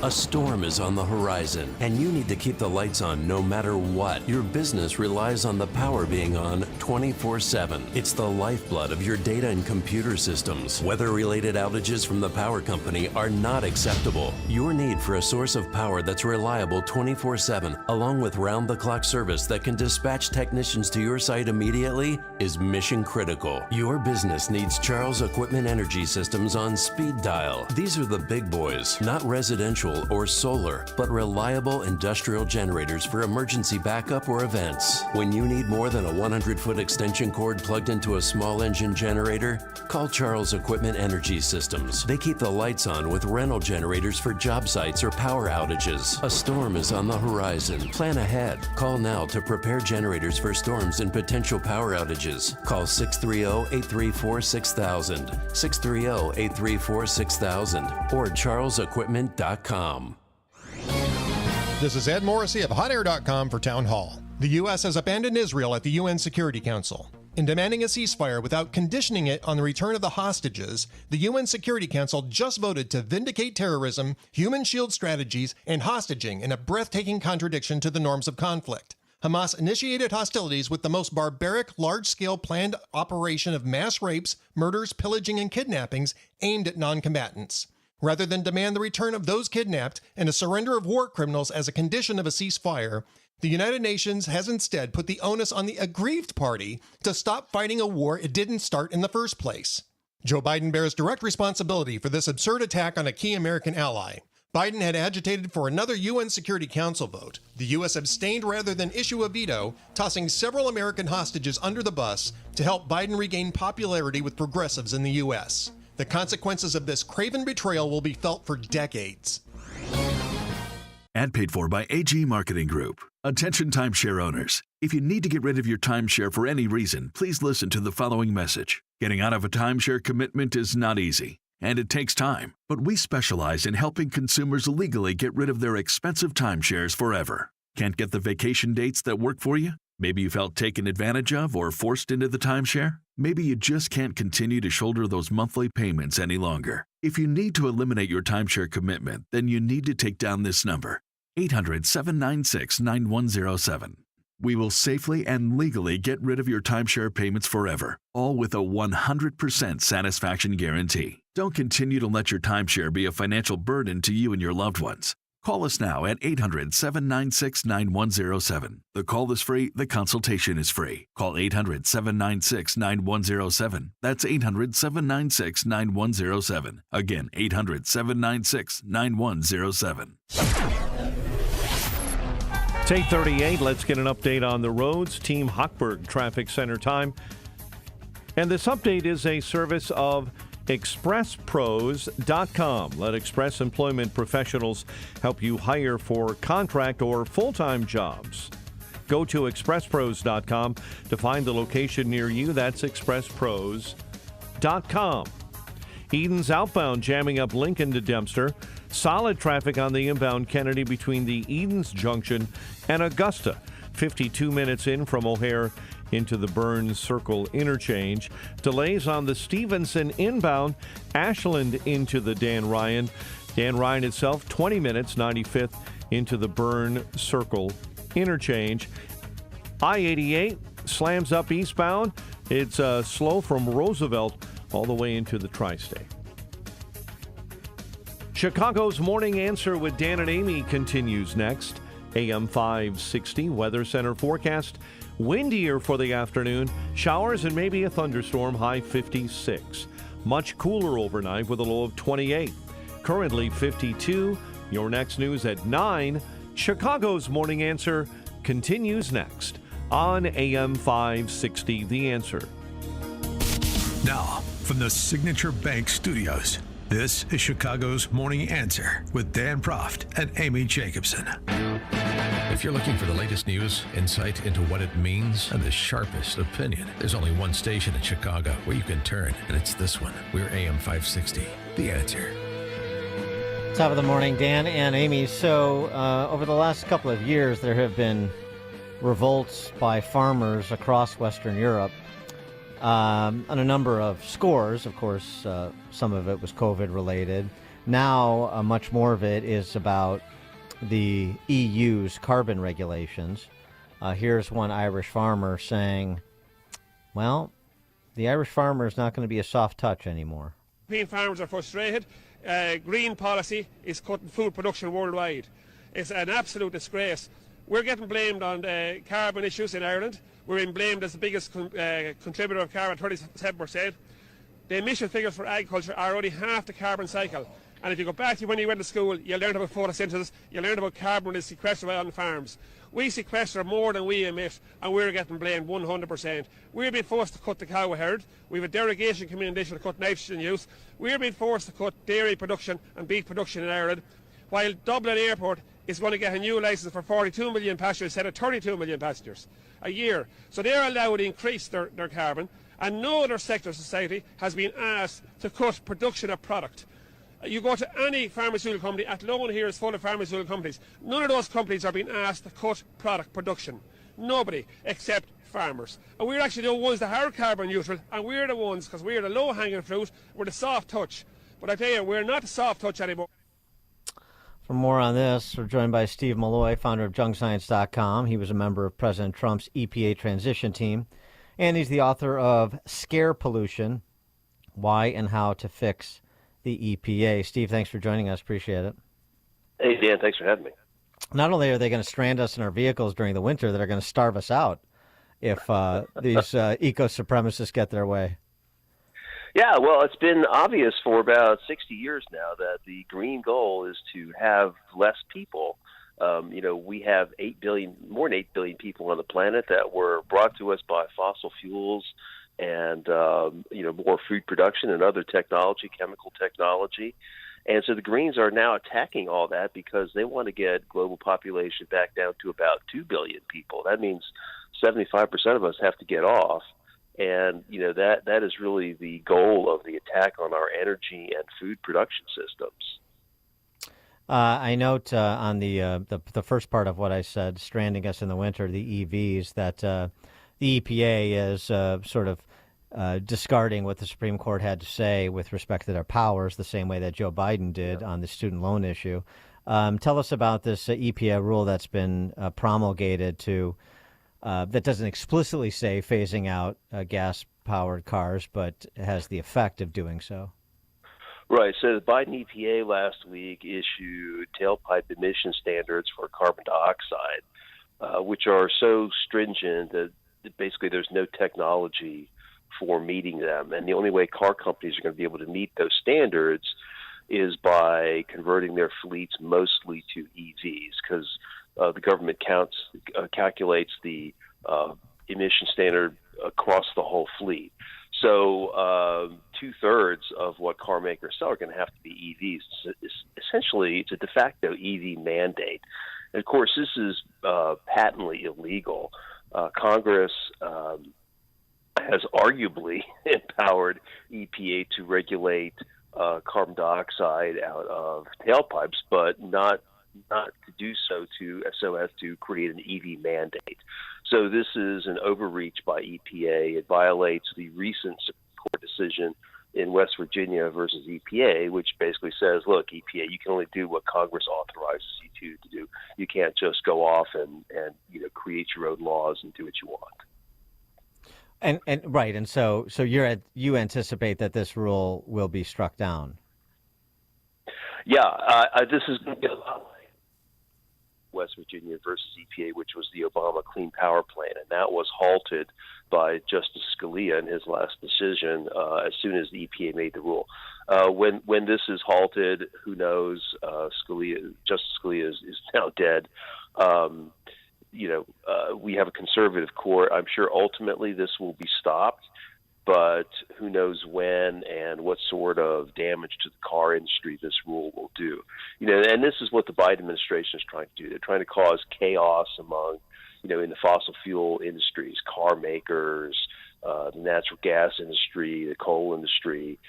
A storm is on the horizon, and you need to keep the lights on no matter what. Your business relies on the power being on 24/7. It's the lifeblood of your data and computer systems. Weather-related outages from the power company are not acceptable. Your need for a source of power that's reliable 24/7, along with round-the-clock service that can dispatch technicians to your site immediately, is mission critical. Your business needs Charles Equipment Energy Systems on speed dial. These are the big boys, not residential or solar, but reliable industrial generators for emergency backup or events. When you need more than a 100-foot extension cord plugged into a small engine generator, call Charles Equipment Energy Systems. They keep the lights on with rental generators for job sites or power outages. A storm is on the horizon. Plan ahead. Call now to prepare generators for storms and potential power outages. Call 630-834-6000, 630-834-6000, or charlesequipment.com. This is Ed Morrissey of HotAir.com for Town Hall. The U.S. has abandoned Israel at the UN Security Council. In demanding a ceasefire without conditioning it on the return of the hostages, the UN Security Council just voted to vindicate terrorism, human shield strategies, and hostaging in a breathtaking contradiction to the norms of conflict. Hamas initiated hostilities with the most barbaric, large-scale planned operation of mass rapes, murders, pillaging, and kidnappings aimed at non-combatants. Rather than demand the return of those kidnapped and a surrender of war criminals as a condition of a ceasefire, the United Nations has instead put the onus on the aggrieved party to stop fighting a war it didn't start in the first place. Joe Biden bears direct responsibility for this absurd attack on a key American ally. Biden had agitated for another UN Security Council vote. The U.S. abstained rather than issue a veto, tossing several American hostages under the bus to help Biden regain popularity with progressives in the U.S. The consequences of this craven betrayal will be felt for decades. Ad paid for by AG Marketing Group. Attention timeshare owners. If you need to get rid of your timeshare for any reason, please listen to the following message. Getting out of a timeshare commitment is not easy, and it takes time. But we specialize in helping consumers legally get rid of their expensive timeshares forever. Can't get the vacation dates that work for you? Maybe you felt taken advantage of or forced into the timeshare? Maybe you just can't continue to shoulder those monthly payments any longer. If you need to eliminate your timeshare commitment, then you need to take down this number, 800-796-9107. We will safely and legally get rid of your timeshare payments forever, all with a 100% satisfaction guarantee. Don't continue to let your timeshare be a financial burden to you and your loved ones. Call us now at 800-796-9107. The call is free. The consultation is free. Call 800-796-9107. That's 800-796-9107. Again, 800-796-9107. It's 8:38. Let's get an update on the roads. Team Hochberg Traffic Center time. And this update is a service of ExpressPros.com. Let Express Employment Professionals help you hire for contract or full-time jobs. Go to ExpressPros.com to find the location near you. That's ExpressPros.com. Eden's outbound jamming up Lincoln to Dempster. Solid traffic on the inbound Kennedy between the Edens Junction and Augusta. 52 minutes in from O'Hare into the Burns Circle interchange. Delays on the Stevenson inbound, Ashland into the Dan Ryan. Dan Ryan itself, 20 minutes, 95th into the Burn Circle interchange. I-88 slams up eastbound. It's slow from Roosevelt all the way into the Tri-State. Chicago's Morning Answer with Dan and Amy continues next. AM 560 Weather Center forecast. Windier for the afternoon. Showers and maybe a thunderstorm. High 56. Much cooler overnight with a low of 28. Currently 52. Your next news at 9. Chicago's Morning Answer continues next on AM 560 The Answer. Now, from the Signature Bank Studios, this is Chicago's Morning Answer with Dan Proft and Amy Jacobson. If you're looking for the latest news, insight into what it means, and the sharpest opinion, there's only one station in Chicago where you can turn, and it's this one. We're AM 560, The Answer. Top of the morning, Dan and Amy. So over the last couple of years, there have been revolts by farmers across Western Europe on a number of scores. Of course, some of it was COVID-related. Now, much more of it is about the EU's carbon regulations. Here's one Irish farmer saying, well, the Irish farmer is not going to be a soft touch anymore. European farmers are frustrated. Green policy is cutting food production worldwide. It's an absolute disgrace. We're getting blamed on the carbon issues in Ireland. We're being blamed as the biggest contributor of carbon, 37%. The emission figures for agriculture are only half the carbon cycle. And if you go back to when you went to school, you learned about photosynthesis, you learned about carbon when it's sequestered on farms. We sequester more than we emit, and we're getting blamed 100%. We're being forced to cut the cow herd. We have a derogation coming in this to cut nitrogen use. We're being forced to cut dairy production and beef production in Ireland, while Dublin Airport is going to get a new licence for 42 million passengers instead of 32 million passengers a year. So they're allowed to increase their carbon, and no other sector of society has been asked to cut production of product. You go to any pharmaceutical company, Athlone here is full of pharmaceutical companies. None of those companies are being asked to cut product production. Nobody, except farmers. And we're actually the ones that are carbon neutral, and we're the ones, because we're the low-hanging fruit, we're the soft touch. But I tell you, we're not the soft touch anymore. For more on this, we're joined by Steve Malloy, founder of JunkScience.com. He was a member of President Trump's EPA transition team, and he's the author of Scare Pollution, Why and How to Fix the EPA. Steve, thanks for joining us. Appreciate it. Hey, Dan, thanks for having me. Not only are they going to strand us in our vehicles during the winter, they're going to starve us out if these eco-supremacists get their way. Yeah, well, it's been obvious for about 60 years now that the green goal is to have less people. We have 8 billion, more than 8 billion people on the planet that were brought to us by fossil fuels and, more food production and other technology, chemical technology. And so the Greens are now attacking all that because they want to get global population back down to about 2 billion people. That means 75% of us have to get off. And, that is really the goal of the attack on our energy and food production systems. I note on the first part of what I said, stranding us in the winter, the EVs, that the EPA is sort of discarding what the Supreme Court had to say with respect to their powers, the same way that Joe Biden did on the student loan issue. Tell us about this EPA rule that's been promulgated that doesn't explicitly say phasing out gas-powered cars, but has the effect of doing so. Right. So the Biden EPA last week issued tailpipe emission standards for carbon dioxide, which are so stringent that basically there's no technology for meeting them. And the only way car companies are going to be able to meet those standards is by converting their fleets mostly to EVs, because the government calculates the emission standard across the whole fleet. So 2/3 of what car makers sell are going to have to be EVs. Essentially, it's a de facto EV mandate. And of course, this is patently illegal. Congress has arguably empowered EPA to regulate carbon dioxide out of tailpipes, but not to do so as to create an EV mandate. So this is an overreach by EPA. It violates the recent Supreme Court decision in West Virginia versus EPA, which basically says, look, EPA, you can only do what Congress authorizes you to do. You can't just go off and create your own laws and do what you want. And right, and so you anticipate that this rule will be struck down. Yeah, this is going to be a lot like West Virginia versus EPA, which was the Obama Clean Power Plan, and that was halted by Justice Scalia in his last decision as soon as the EPA made the rule. When this is halted, who knows? Justice Scalia is now dead. We have a conservative court. I'm sure ultimately this will be stopped, but who knows when and what sort of damage to the car industry this rule will do. And this is what the Biden administration is trying to do. They're trying to cause chaos among, in the fossil fuel industries, car makers, the natural gas industry, the coal industry,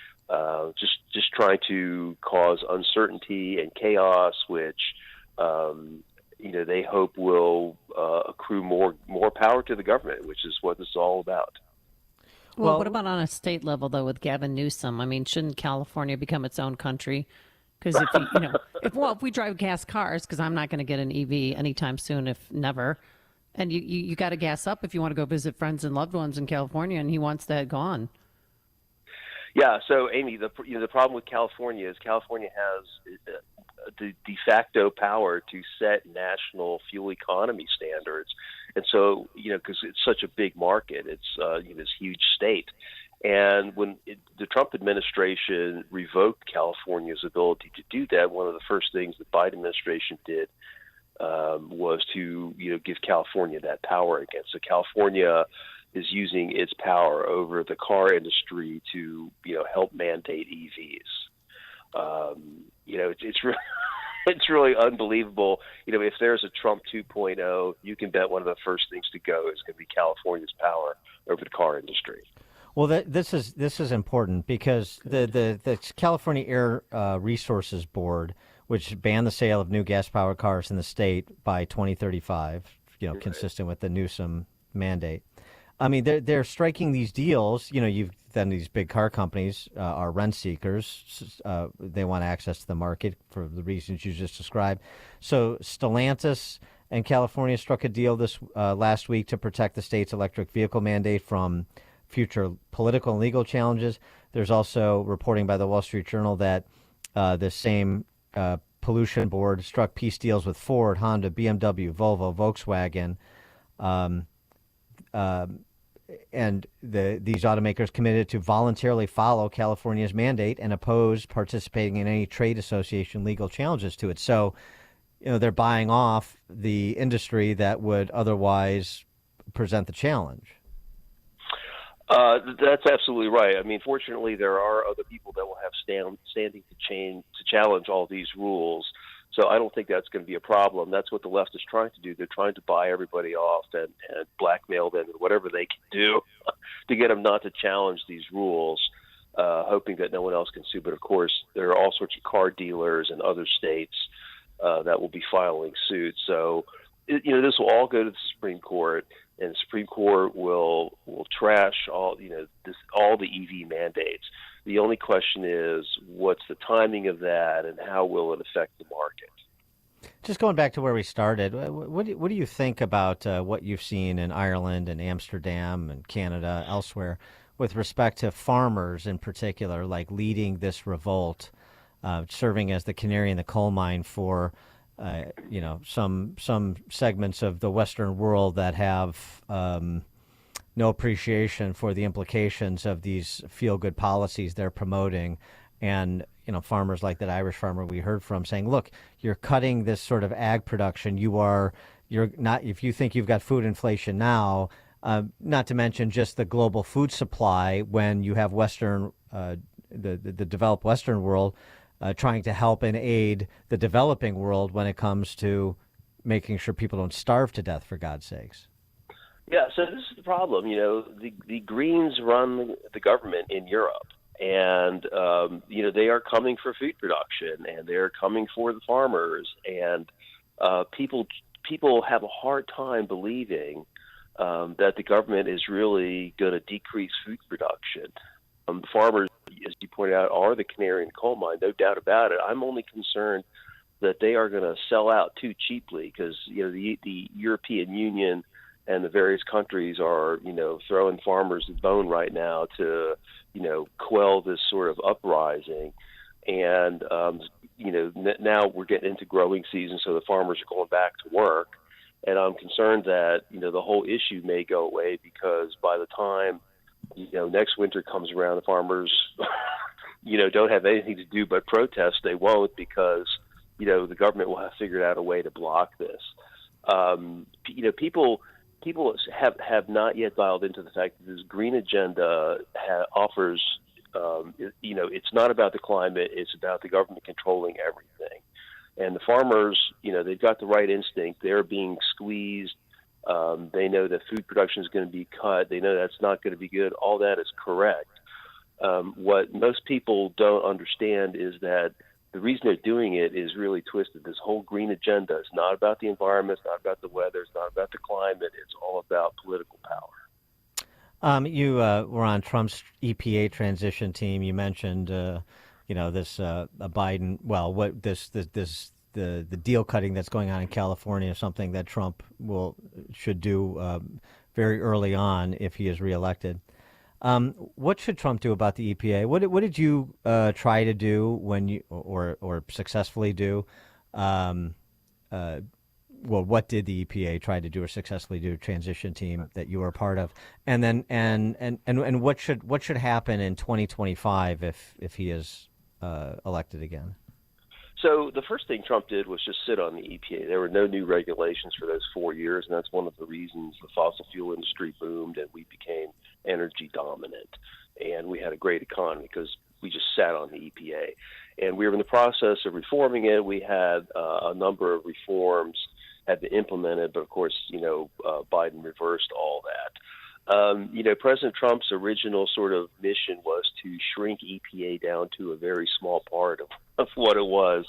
just trying to cause uncertainty and chaos, which they hope will accrue more power to the government, which is what this is all about. Well, what about on a state level, though, with Gavin Newsom? I mean, shouldn't California become its own country? Because if we drive gas cars, because I'm not going to get an EV anytime soon, if never, and you got to gas up if you want to go visit friends and loved ones in California, and he wants that gone. Yeah. So, Amy, the problem with California is California has the de facto power to set national fuel economy standards. And so, because it's such a big market, it's this huge state. And when the Trump administration revoked California's ability to do that, one of the first things the Biden administration did was to give California that power again. So California is using its power over the car industry to help mandate EVs. It's really it's really unbelievable. If there's a Trump 2.0, you can bet one of the first things to go is going to be California's power over the car industry. Well, this is important because the California Air Resources Board, which banned the sale of new gas-powered cars in the state by 2035, consistent with the Newsom mandate. I mean, they're striking these deals. Then these big car companies are rent seekers. They want access to the market for the reasons you just described. So Stellantis and California struck a deal this last week to protect the state's electric vehicle mandate from future political and legal challenges. There's also reporting by the Wall Street Journal that the same pollution board struck peace deals with Ford, Honda, BMW, Volvo, Volkswagen. And these automakers committed to voluntarily follow California's mandate and oppose participating in any trade association legal challenges to it. So, they're buying off the industry that would otherwise present the challenge. That's absolutely right. I mean, fortunately, there are other people that will have standing to challenge all these rules. So I don't think that's going to be a problem. That's what the left is trying to do. They're trying to buy everybody off and blackmail them and whatever they can do to get them not to challenge these rules, hoping that no one else can sue. But, of course, there are all sorts of car dealers in other states that will be filing suit. So, this will all go to the Supreme Court, and the Supreme Court will trash all the EV mandates. The only question is, what's the timing of that, and how will it affect the market? Just going back to where we started, what do you think about what you've seen in Ireland and Amsterdam and Canada, elsewhere, with respect to farmers in particular, like leading this revolt, serving as the canary in the coal mine for, some segments of the Western world that have no appreciation for the implications of these feel-good policies they're promoting. And, farmers like that Irish farmer we heard from saying, look, you're cutting this sort of ag production. You're not, if you think you've got food inflation now, not to mention just the global food supply when you have Western, the developed Western world trying to help and aid the developing world when it comes to making sure people don't starve to death, for God's sakes. Yeah, so this is the problem. The Greens run the government in Europe, and they are coming for food production, and they're coming for the farmers, and people have a hard time believing that the government is really going to decrease food production. The farmers, as you pointed out, are the canary in the coal mine, no doubt about it. I'm only concerned that they are going to sell out too cheaply because the European Union and the various countries are, throwing farmers a bone right now to, quell this sort of uprising. And, now we're getting into growing season, so the farmers are going back to work. And I'm concerned that, the whole issue may go away because by the time, next winter comes around, the farmers, don't have anything to do but protest. They won't because, the government will have figured out a way to block this. People have not yet dialed into the fact that this green agenda offers, it's not about the climate, it's about the government controlling everything. And the farmers, they've got the right instinct. They're being squeezed. They know that food production is going to be cut. They know that's not going to be good. All that is correct. What most people don't understand is that the reason they're doing it is really twisted. This whole green agenda is not about the environment, it's not about the weather, it's not about the climate, it's all about political power. You were on Trump's EPA transition team. You mentioned, this Biden. Well, what the deal cutting that's going on in California is something that Trump should do very early on if he is reelected. What should Trump do about the EPA? What did you try to do when you or successfully do? What did the EPA try to do or successfully do? Transition team that you were a part of, and then and what should happen in 2025 if he is elected again? So the first thing Trump did was just sit on the EPA. There were no new regulations for those 4 years, and that's one of the reasons the fossil fuel industry boomed and we became energy dominant. And we had a great economy because we just sat on the EPA. And we were in the process of reforming it. We had a number of reforms had been implemented, but of course, Biden reversed all that. President Trump's original sort of mission was to shrink EPA down to a very small part of what it was.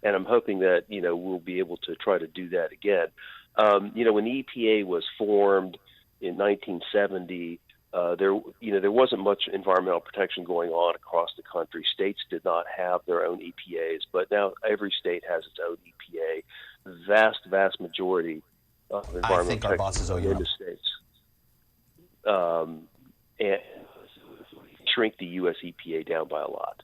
And I'm hoping that, we'll be able to try to do that again. When the EPA was formed in 1970, there wasn't much environmental protection going on across the country. States did not have their own EPAs, but now every state has its own EPA. The vast majority of environmental protection in the states. And shrink the U.S. EPA down by a lot.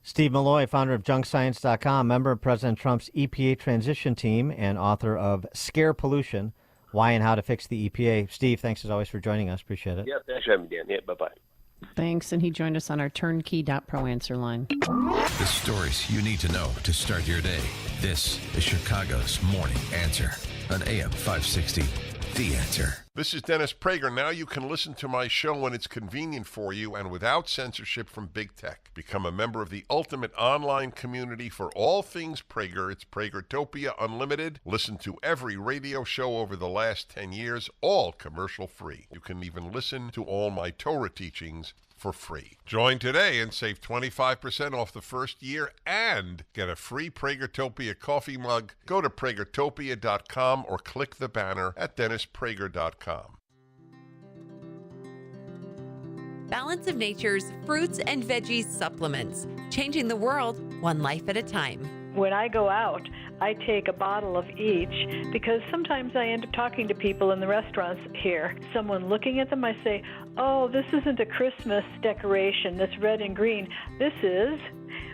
Steve Malloy, founder of JunkScience.com, member of President Trump's EPA transition team, and author of Scare Pollution, Why and How to Fix the EPA. Steve, thanks as always for joining us. Appreciate it. Yeah, thanks for having me, Dan. Yeah, bye-bye. Thanks, and he joined us on our turnkey.pro answer line. The stories you need to know to start your day. This is Chicago's Morning Answer on AM 560. The Answer. This is Dennis Prager. Now you can listen to my show when it's convenient for you and without censorship from big tech. Become a member of the ultimate online community for all things Prager. It's Pragertopia Unlimited. Listen to every radio show over the last 10 years, all commercial free. You can even listen to all my Torah teachings for free. Join today and save 25% off the first year and get a free Pragertopia coffee mug. Go to Pragertopia.com or click the banner at DennisPrager.com. Balance of Nature's fruits and veggies supplements, changing the world one life at a time. When I go out, I take a bottle of each because sometimes I end up talking to people in the restaurants here. Someone looking at them, I say, oh, this isn't a Christmas decoration, this red and green. This is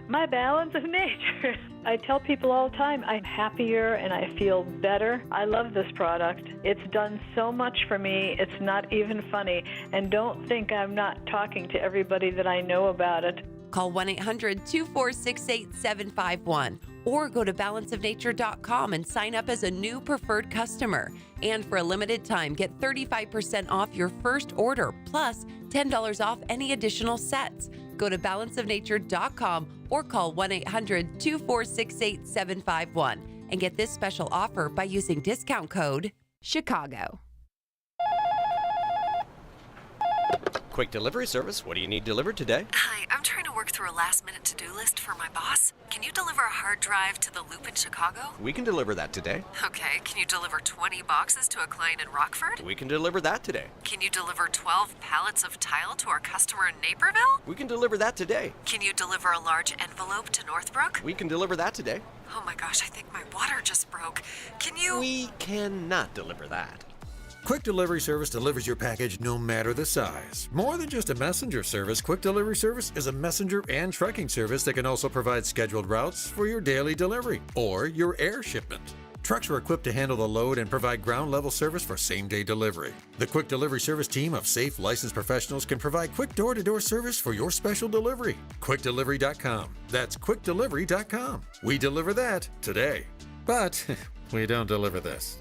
my balance of nature. I tell people all the time, I'm happier and I feel better. I love this product. It's done so much for me, it's not even funny. And don't think I'm not talking to everybody that I know about it. Call 1-800-246-8751 or go to balanceofnature.com and sign up as a new preferred customer. And for a limited time, get 35% off your first order plus $10 off any additional sets. Go to balanceofnature.com or call 1-800-246-8751 and get this special offer by using discount code CHICAGO. Quick delivery service. What do you need delivered today? Hi, I'm trying to work through a last-minute to-do list for my boss. Can you deliver a hard drive to the Loop in Chicago? We can deliver that today. Okay, can you deliver 20 boxes to a client in Rockford? We can deliver that today. Can you deliver 12 pallets of tile to our customer in Naperville? We can deliver that today. Can you deliver a large envelope to Northbrook? We can deliver that today. Oh my gosh, I think my water just broke. Can you... We cannot deliver that. Quick Delivery Service delivers your package no matter the size. More than just a messenger service, Quick Delivery Service is a messenger and trucking service that can also provide scheduled routes for your daily delivery or your air shipment. Trucks are equipped to handle the load and provide ground-level service for same-day delivery. The Quick Delivery Service team of safe, licensed professionals can provide quick door-to-door service for your special delivery. QuickDelivery.com. That's QuickDelivery.com. We deliver that today. But we don't deliver this.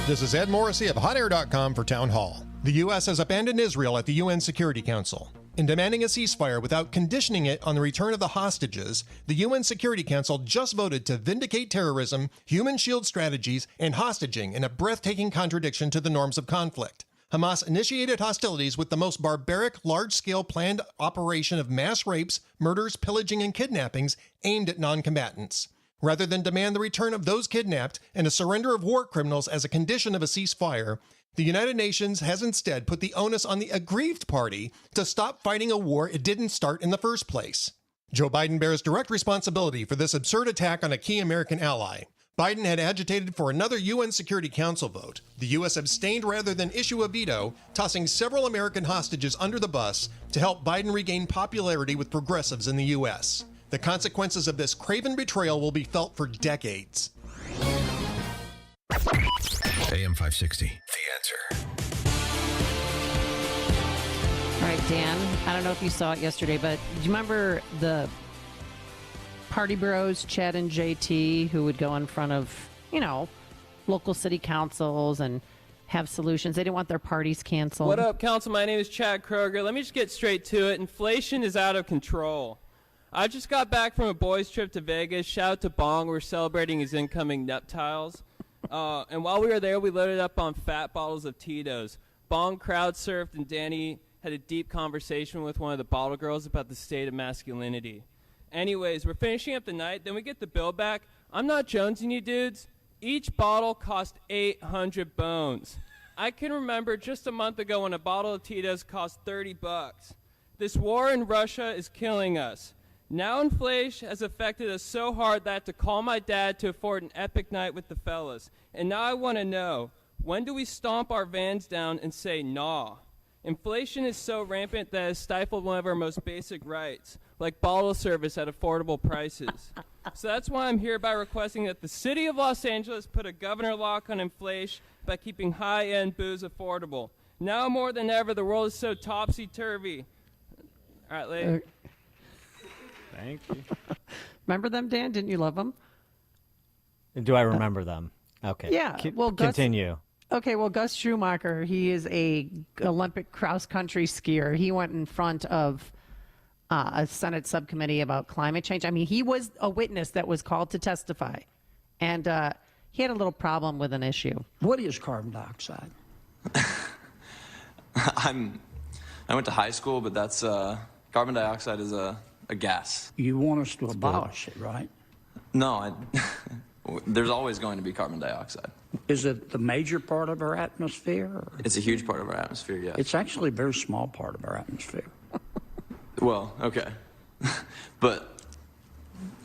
This is Ed Morrissey of HotAir.com for Town Hall. The U.S. has abandoned Israel at the UN Security Council. In demanding a ceasefire without conditioning it on the return of the hostages, the UN Security Council just voted to vindicate terrorism, human shield strategies, and hostaging in a breathtaking contradiction to the norms of conflict. Hamas initiated hostilities with the most barbaric, large-scale planned operation of mass rapes, murders, pillaging, and kidnappings aimed at non-combatants. Rather than demand the return of those kidnapped and a surrender of war criminals as a condition of a ceasefire, the United Nations has instead put the onus on the aggrieved party to stop fighting a war it didn't start in the first place. Joe Biden bears direct responsibility for this absurd attack on a key American ally. Biden had agitated for another UN Security Council vote. The U.S. abstained rather than issue a veto, tossing several American hostages under the bus to help Biden regain popularity with progressives in the U.S. The consequences of this craven betrayal will be felt for decades. AM 560, The Answer. All right, Dan, I don't know if you saw it yesterday, but do you remember the party bros, Chad and JT, who would go in front of, local city councils and have solutions? They didn't want their parties canceled. What up, council? My name is Chad Kroger. Let me just get straight to it. Inflation is out of control. I just got back from a boys' trip to Vegas. Shout out to Bong. We're celebrating his incoming nuptials. And while we were there, we loaded up on fat bottles of Tito's. Bong crowd surfed, and Danny had a deep conversation with one of the bottle girls about the state of masculinity. Anyways, we're finishing up the night. Then we get the bill back. I'm not jonesing you dudes. Each bottle cost 800 bones. I can remember just a month ago when a bottle of Tito's cost $30. This war in Russia is killing us. Now inflation has affected us so hard that I had to call my dad to afford an epic night with the fellas. And now I want to know, when do we stomp our vans down and say nah? Inflation is so rampant that it has stifled one of our most basic rights, like bottle service at affordable prices. So that's why I'm hereby requesting that the city of Los Angeles put a governor lock on inflation by keeping high-end booze affordable. Now more than ever, the world is so topsy-turvy. All right, later. Thank you. Remember them, Dan? Didn't you love them? Do I remember them? Okay. Yeah. Continue. Okay, well, Gus Schumacher, he is a Olympic cross-country skier. He went in front of a Senate subcommittee about climate change. I mean, he was a witness that was called to testify, and he had a little problem with an issue. What is carbon dioxide? I went to high school, but that's carbon dioxide is a gas. You want us to abolish it, right? No, there's always going to be carbon dioxide. Is it the major part of our atmosphere? Or? It's a huge part of our atmosphere, yes. It's actually a very small part of our atmosphere. Well, okay. But,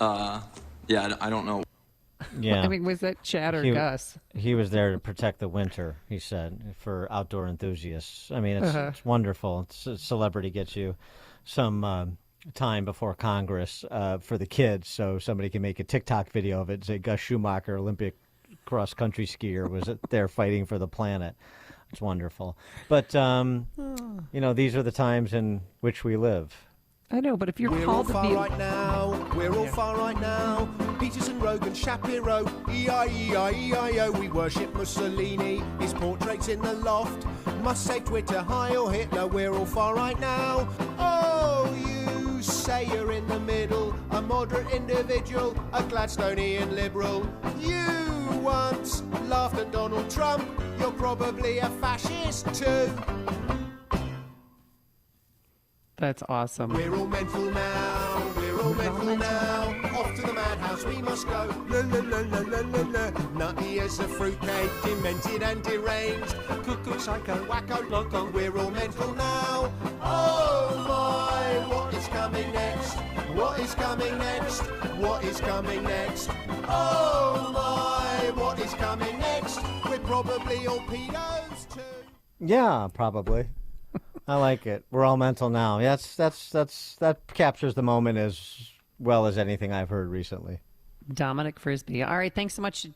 yeah, I don't know. Yeah. I mean, was that Chad or Gus? He was there to protect the winter, he said, for outdoor enthusiasts. I mean, it's wonderful. It's a celebrity gets you some time before Congress for the kids, so somebody can make a TikTok video of it. Say Gus Schumacher, Olympic cross-country skier, was there fighting for the planet. It's wonderful. But, these are the times in which we live. I know, but if you're called to be... We're all far right now. Peterson, Rogan, Shapiro, E-I-E-I-E-I-O. We worship Mussolini, his portrait's in the loft. Must say Twitter, Heil Hitler, we're all far right now. Oh, you say you're in the middle, a moderate individual, a Gladstonian liberal. You once laughed at Donald Trump, you're probably a fascist too. That's awesome. We're all mental now, we're all mental now. Off to the madhouse we must go. La la la la la la la. Nutty as a fruitcake, demented and deranged. Cuckoo, psycho, wacko, loco. We're all mental now. Oh my, what is coming next? What is coming next? What is coming next? Oh my, what is coming next? We're probably all pedos too. Yeah, probably. I like it. We're all mental now. Yeah, that captures the moment as well as anything I've heard recently. Dominic Frisby. All right, thanks so much,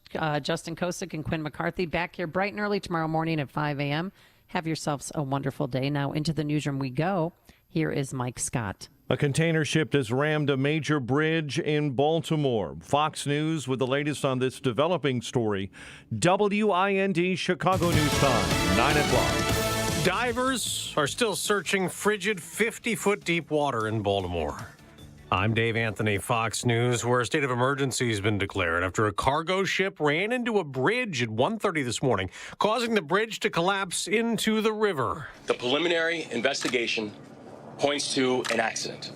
Justin Kosick and Quinn McCarthy. Back here bright and early tomorrow morning at 5 a.m. Have yourselves a wonderful day. Now into the newsroom we go. Here is Mike Scott. A container ship has rammed a major bridge in Baltimore. Fox News with the latest on this developing story. WIND Chicago News Time, 9 o'clock. Divers are still searching frigid 50-foot deep water in Baltimore. I'm Dave Anthony, Fox News, where a state of emergency has been declared after a cargo ship ran into a bridge at 1:30 this morning, causing the bridge to collapse into the river. The preliminary investigation points to an accident.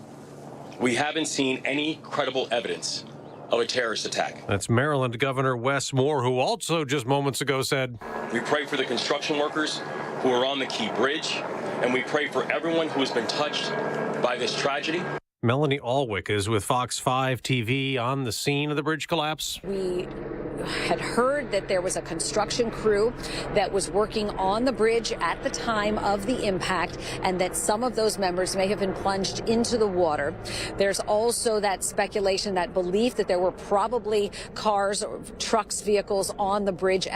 We haven't seen any credible evidence of a terrorist attack. That's Maryland Governor Wes Moore, who also just moments ago said, We pray for the construction workers who are on the key bridge, and we pray for everyone who has been touched by this tragedy. Melanie Alwick is with Fox 5 TV on the scene of the bridge collapse. We had heard that there was a construction crew that was working on the bridge at the time of the impact, and that some of those members may have been plunged into the water. There's also that speculation, that belief that there were probably cars, trucks, vehicles on the bridge